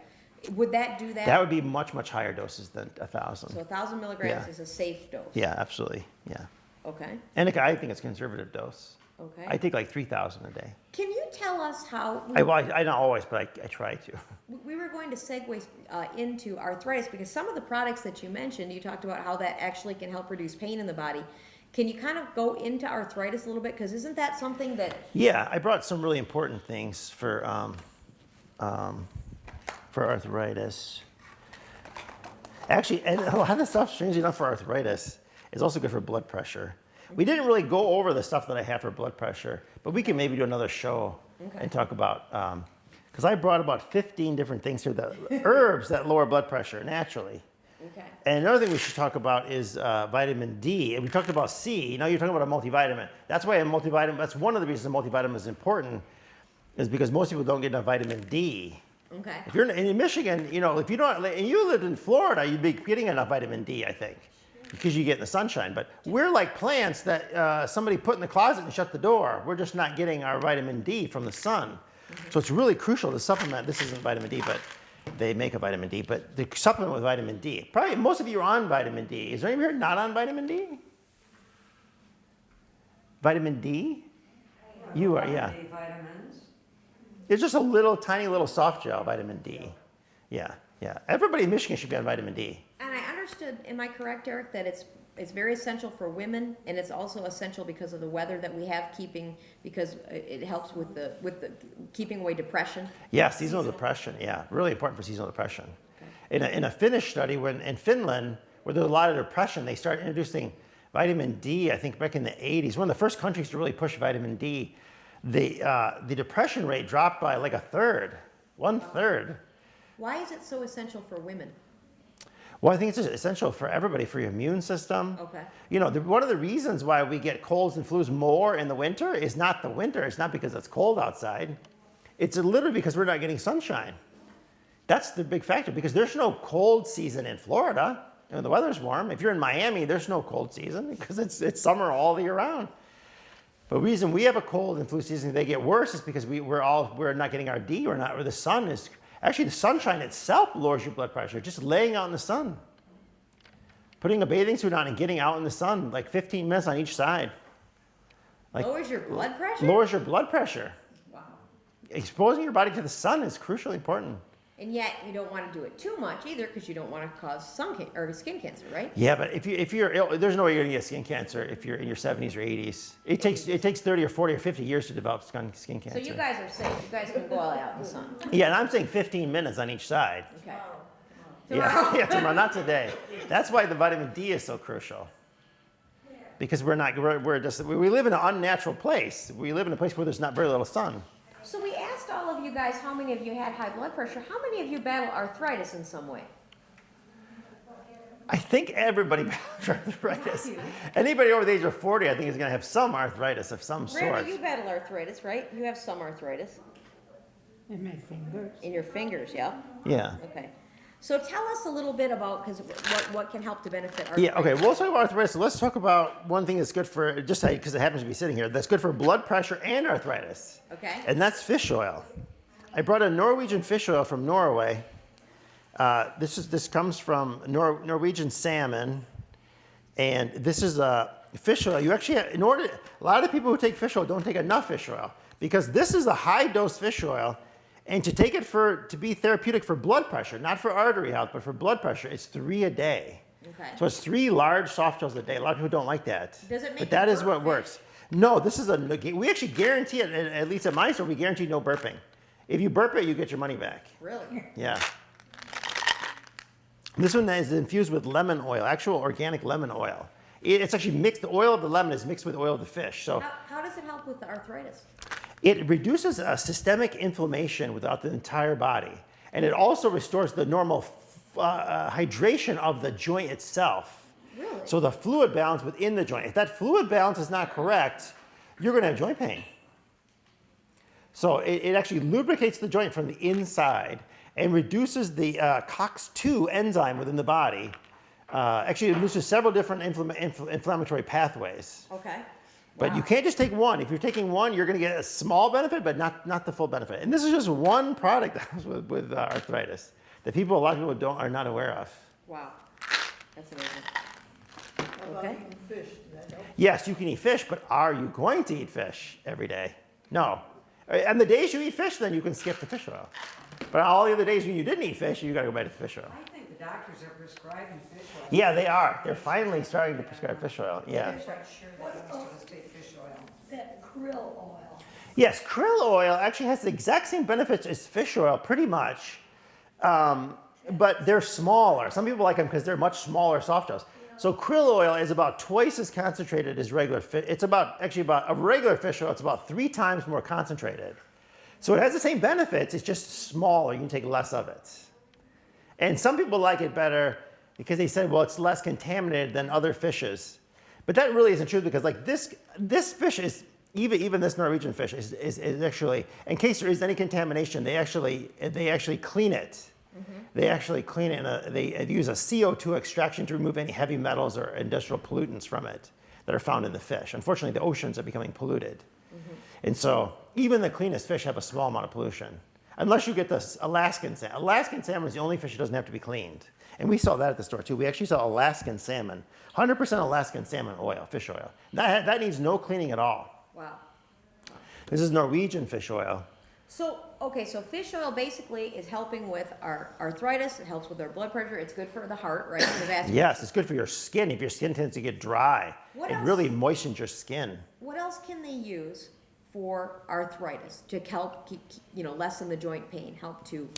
Would that do that? That would be much, much higher doses than 1,000. So 1,000 milligrams is a safe dose? Yeah, absolutely, yeah. Okay. And I think it's a conservative dose. Okay. I take like 3,000 a day. Can you tell us how... I don't always, but I try to. We were going to segue into arthritis because some of the products that you mentioned, you talked about how that actually can help reduce pain in the body. Can you kind of go into arthritis a little bit? Because isn't that something that... Yeah, I brought some really important things for arthritis. Actually, and a lot of the stuff, strangely enough, for arthritis is also good for blood pressure. We didn't really go over the stuff that I have for blood pressure, but we can maybe do another show and talk about, because I brought about 15 different things here, herbs that lower blood pressure naturally. Okay. And another thing we should talk about is vitamin D. And we talked about C. Now you're talking about a multivitamin. That's why a multivitamin, that's one of the reasons a multivitamin is important, is because most people don't get enough vitamin D. Okay. If you're in Michigan, if you don't, and you lived in Florida, you'd be getting enough vitamin D, I think, because you get in the sunshine. But we're like plants that somebody put in the closet and shut the door. We're just not getting our vitamin D from the sun. So it's really crucial to supplement. This isn't vitamin D, but they make a vitamin D, but the supplement with vitamin D. Probably most of you are on vitamin D. Is there anybody here not on vitamin D? Vitamin D? You are, yeah. Vitamins. It's just a tiny little soft gel, vitamin D. Yeah. Everybody in Michigan should be on vitamin D. And I understood, am I correct, Eric, that it's very essential for women, and it's also essential because of the weather that we have because it helps with the keeping away depression? Yeah, seasonal depression. Yeah, really important for seasonal depression. Okay. In a Finnish study, in Finland, where there's a lot of depression, they started introducing vitamin D, I think back in the 80s. One of the first countries to really push vitamin D. The depression rate dropped by like 1/3. Why is it so essential for women? Well, I think it's just essential for everybody, for your immune system. Okay. One of the reasons why we get colds and flus more in the winter is not the winter. It's not because it's cold outside. It's literally because we're not getting sunshine. That's the big factor, because there's no cold season in Florida. The weather's warm. If you're in Miami, there's no cold season because it's summer all year round. But the reason we have a cold and flu season, they get worse, is because we're not getting our D, or the sun is. Actually, the sunshine itself lowers your blood pressure, just laying out in the sun. Putting a bathing suit on and getting out in the sun, like 15 minutes on each side. Lowers your blood pressure? Lowers your blood pressure. Wow. Exposing your body to the sun is crucially important. And yet, you don't want to do it too much either, because you don't want to cause skin cancer, right? Yeah, but if you're ill, there's no way you're going to get skin cancer if you're in your 70s or 80s. It takes 30 or 40 or 50 years to develop skin cancer. So you guys are safe. You guys can go all out in the sun. Yeah, and I'm saying 15 minutes on each side. Okay. Yeah, tomorrow, not today. That's why the vitamin D is so crucial. Because we live in an unnatural place. We live in a place where there's not very little sun. So we asked all of you guys how many of you had high blood pressure. How many of you battle arthritis in some way? I think everybody battles arthritis. Anybody over the age of 40, I think, is going to have some arthritis of some sort. Randy, you battle arthritis, right? You have some arthritis. In my fingers. In your fingers, yeah? Yeah. Okay. So tell us a little bit about, because what can help to benefit our Yeah, okay, we'll talk about arthritis. So let's talk about one thing that's good for, just because it happens to be sitting here, that's good for blood pressure and arthritis. Okay. And that's fish oil. I brought a Norwegian fish oil from Norway. This comes from Norwegian salmon. And this is a fish oil. You actually, a lot of people who take fish oil don't take enough fish oil because this is a high dose fish oil. And to take it to be therapeutic for blood pressure, not for artery health, but for blood pressure, it's 3 a day. Okay. So it's 3 large soft gels a day. A lot of people don't like that. Does it make But that you is what burp works. No, this is we actually guarantee it, at least at my store, we guarantee no burping. If you burp it, you get your money back. Really? Yeah. This one is infused with lemon oil, actual organic lemon oil. It's actually mixed, the oil of the lemon is mixed with the oil of the fish. So How does it help with the arthritis? it reduces systemic inflammation without the entire body. And it also restores the normal hydration of the joint itself. Really? So the fluid balance within the joint. If that fluid balance is not correct, you're going to have joint pain. So it actually lubricates the joint from the inside and reduces the COX-2 enzyme within the body. Actually, it reduces several different inflammatory pathways. Okay. But you can't just take one. If you're taking one, you're going to get a small benefit, but not the full benefit. And this is just one product that helps with arthritis that a lot of people are not aware of. Wow. That's amazing. Okay. Fish, Yes, you can eat fish, but are you going to eat fish every day? No. And the days you eat fish, then you can skip the fish oil. But all the other days when you didn't eat fish, you got to go back to the fish oil. I think the doctors are prescribing fish oil. Yeah, they are. They're finally starting to prescribe fish oil. Yeah. I'm not sure that most of us take fish oil. That krill oil. Yes, krill oil actually has the exact same benefits as fish oil, pretty much. But they're smaller. Some people like them because they're much smaller soft gels. So krill oil is about twice as concentrated as regular fish. It's about a regular fish oil. It's about 3 times more concentrated. So it has the same benefits. It's just smaller. You can take less of it. And some people like it better because they said, well, it's less contaminated than other fishes. But that really isn't true because like this fish is, even this Norwegian fish is actually, in case there is any contamination, they actually clean it. Mm-hmm. They actually clean it, and they use a CO2 extraction to remove any heavy metals or industrial pollutants from it that are found in the fish. Unfortunately, the oceans are becoming polluted. Mm-hmm. And so even the cleanest fish have a small amount of pollution. Unless you get this Alaskan salmon. Alaskan salmon is the only fish that doesn't have to be cleaned. And we saw that at the store too. We actually saw Alaskan salmon, 100% Alaskan salmon oil, fish oil. That needs no cleaning at all. Wow. This is Norwegian fish oil. So, okay, so fish oil basically is helping with our arthritis. It helps with our blood pressure. It's good for the heart, right? The vascular. Yes, it's good for your skin. If your skin tends to get dry, it really moistens your skin. What else can they use for arthritis to help keep, lessen the joint pain, help to?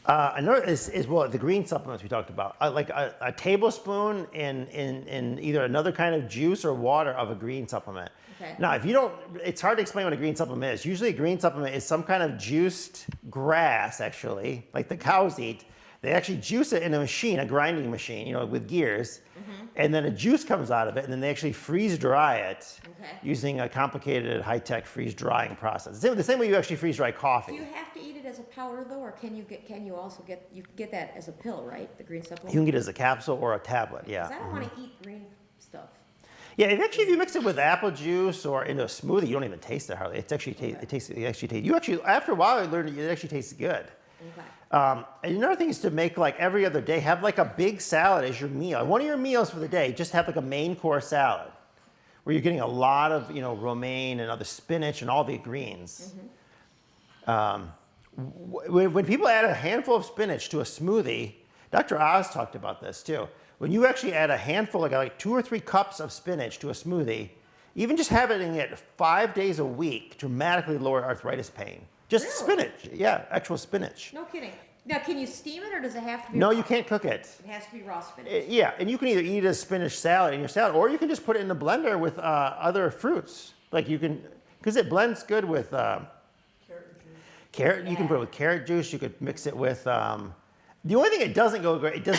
Another is the green supplements we talked about. Like a tablespoon in either another kind of juice or water of a green supplement. Okay. Now, if you don't, it's hard to explain what a green supplement is. Usually a green supplement is some kind of juiced grass, actually, like the cows eat. They actually juice it in a machine, a grinding machine, with gears. Mm-hmm. And then a juice comes out of it, and then they actually freeze dry it using a complicated high-tech freeze drying process. The same way you actually freeze dry coffee. Do you have to eat it as a powder though, or can you also get that as a pill, right? The green supplement. You can get it as a capsule or a tablet, yeah. Because I don't want to eat green stuff. Yeah, if you mix it with apple juice or into a smoothie, you don't even taste it hardly. It actually tastes. After a while, you learn it actually tastes good. Okay. And another thing is to make like every other day, have like a big salad as your meal. One of your meals for the day, just have like a main course salad where you're getting a lot of, romaine and other spinach and all the greens. Mm-hmm. When people add a handful of spinach to a smoothie, Dr. Oz talked about this too. When you actually add a handful, like 2 or 3 cups of spinach to a smoothie, even just having it 5 days a week dramatically lower arthritis pain. Just spinach, actual spinach. No kidding. Now, can you steam it, or does it have to be No, raw? you can't cook it. It has to be raw spinach. Yeah, and you can either eat a spinach salad in your salad, or you can just put it in the blender with other fruits. Like you can, because it blends good with carrot. You can put it with carrot juice. You could mix it with. The only thing it does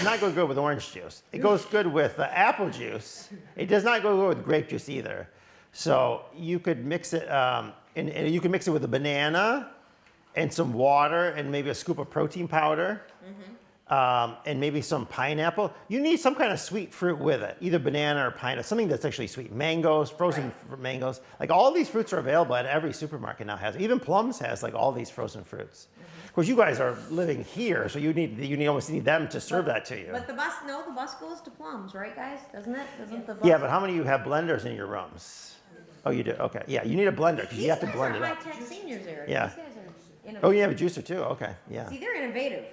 not go good with orange juice. It goes good with apple juice. It does not go good with grape juice either. So you could mix it, and you can mix it with a banana and some water and maybe a scoop of protein powder. Mm-hmm. and maybe some pineapple. You need some kind of sweet fruit with it, either banana or pineapple, something that's actually sweet. Mangoes, frozen mangoes. Like all these fruits are available at every supermarket now has. Even Plums has like all these frozen fruits. Of course, you guys are living here, so you almost need them to serve that to you. But the bus goes to Plums, right, guys? Doesn't it? Doesn't the bus? Yeah, but how many of you have blenders in your rooms? Oh, you do? Okay. Yeah, you need a blender because you have to blend it up. These guys are high-tech seniors, Eric. Yeah. These guys are innovative. Oh, you have a juicer too? Okay, yeah. See, they're innovative.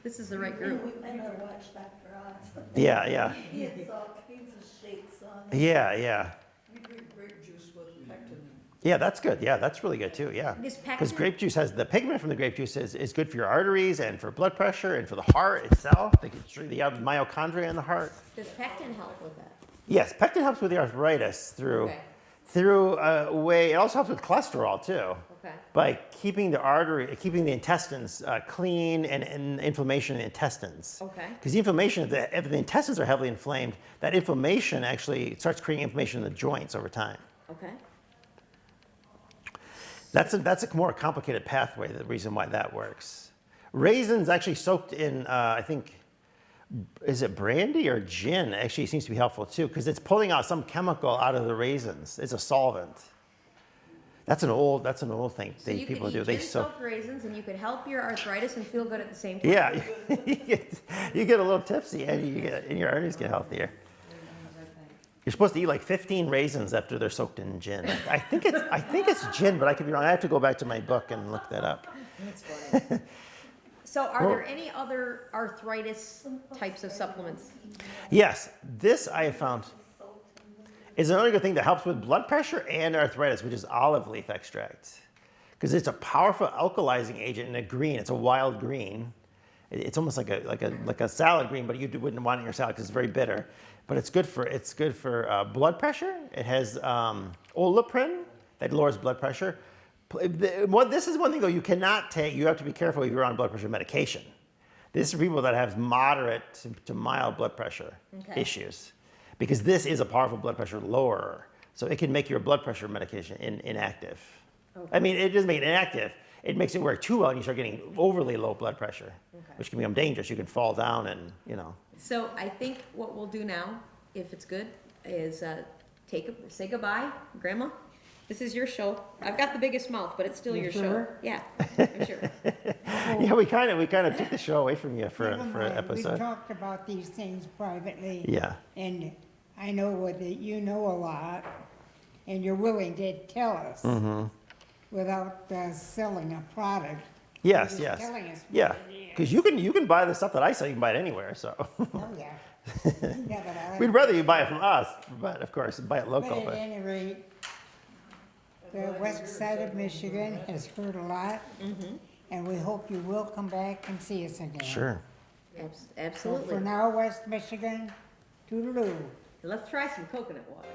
This is the right group. And I watched Dr. Oz. Yeah, yeah. He has all kinds of shakes on. Yeah, yeah. We drink grape juice with pectin. Yeah, that's good. Yeah, that's really good too. Yeah. Is Because pectin- grape juice has the pigment from the grape juice is good for your arteries and for blood pressure and for the heart itself. They can treat the mitochondria in the heart. Does pectin help with that? Yes, pectin helps with the arthritis through a way. It also helps with cholesterol too. Okay. By keeping the intestines clean and inflammation in the intestines. Okay. Because the inflammation, if the intestines are heavily inflamed, that inflammation actually starts creating inflammation in the joints over time. Okay. That's a more complicated pathway, the reason why that works. Raisins actually soaked in, I think, is it brandy or gin? Actually seems to be helpful too, because it's pulling out some chemical out of the raisins. It's a solvent. That's an old thing So you people could do. eat gin-soaked raisins, and you could help your arthritis and feel good at the same time. Yeah, you get a little tipsy, and your arteries get healthier. You're supposed to eat like 15 raisins after they're soaked in gin. I think it's gin, but I could be wrong. I have to go back to my book and look that up. That's funny. So are there any other arthritis types of supplements? Yes, this I have found is another good thing that helps with blood pressure and arthritis, which is olive leaf extract. Because it's a powerful alkalizing agent in a green. It's a wild green. It's almost like a salad green, but you wouldn't want it in your salad because it's very bitter. But it's good for blood pressure. It has oliprin that lowers blood pressure. This is one thing though you cannot take. You have to be careful if you're on blood pressure medication. This is for people that have moderate to mild blood pressure issues, because this is a powerful blood pressure lowerer. So it can make your blood pressure medication inactive. Okay. I mean, it doesn't make it inactive. It makes it work too well, and you start getting overly low blood pressure, which can become dangerous. You can fall down, and So I think what we'll do now, if it's good, is say goodbye, Grandma. This is your show. I've got the biggest mouth, but it's still your show. Yeah, I'm sure. Yeah, we kind of took the show away from you for an We episode. talked about these things privately. Yeah. And I know that you know a lot, and you're willing to tell us without selling a product. Yes, You're just yes. telling us Yeah, what it is. because you can buy the stuff that I sell. You can buy it anywhere. So Oh, yeah. Yeah, but I like we'd rather you buy it from us, but of course buy it local. But at any rate, the west side of Michigan has heard a lot, and we hope you will come back and see us again. Sure. Absolutely. So for now, West Michigan, toodaloo. Let's try some coconut water.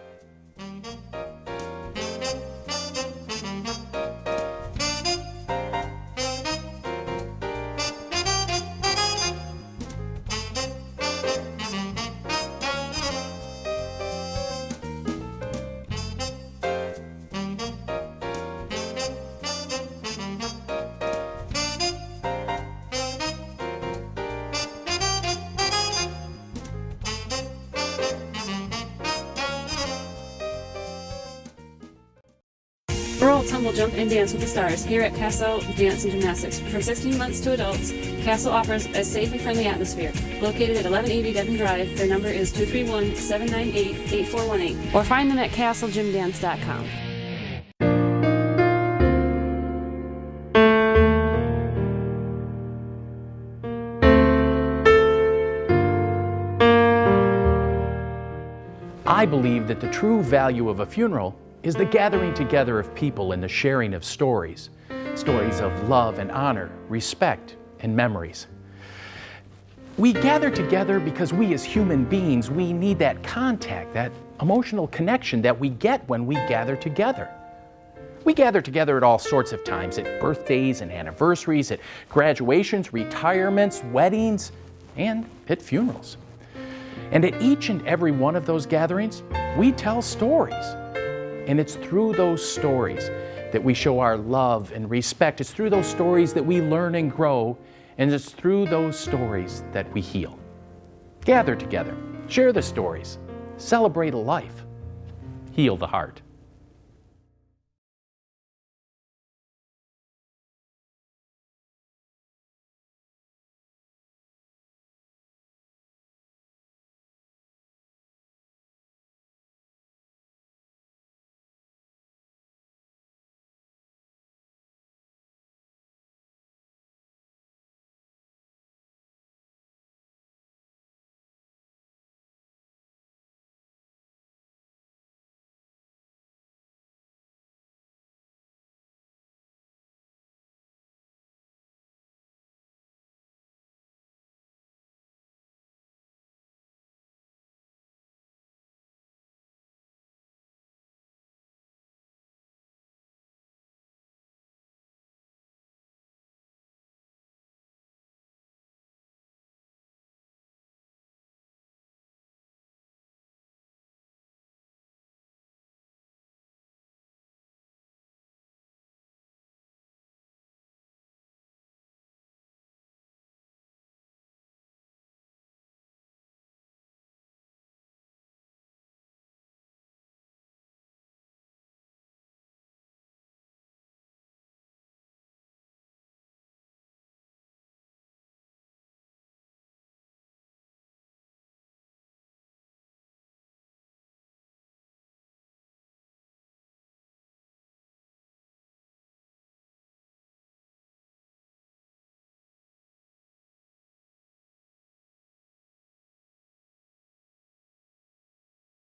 Roll, tumble, jump, and dance with the stars here at Castle Dance and Gymnastics. From 16 months to adults, Castle offers a safe and friendly atmosphere. Located at 1180 Devon Drive, their number is 231-798-8418. Or find them at castlegymdance.com. I believe that the true value of a funeral is the gathering together of people and the sharing of stories. Stories of love and honor, respect and memories. We gather together because we as human beings, we need that contact, that emotional connection that we get when we gather together. We gather together at all sorts of times, at birthdays and anniversaries, at graduations, retirements, weddings, and at funerals. And at each and every one of those gatherings, we tell stories. And it's through those stories that we show our love and respect. It's through those stories that we learn and grow And it's through those stories that we heal. Gather together, share the stories, celebrate a life, heal the heart.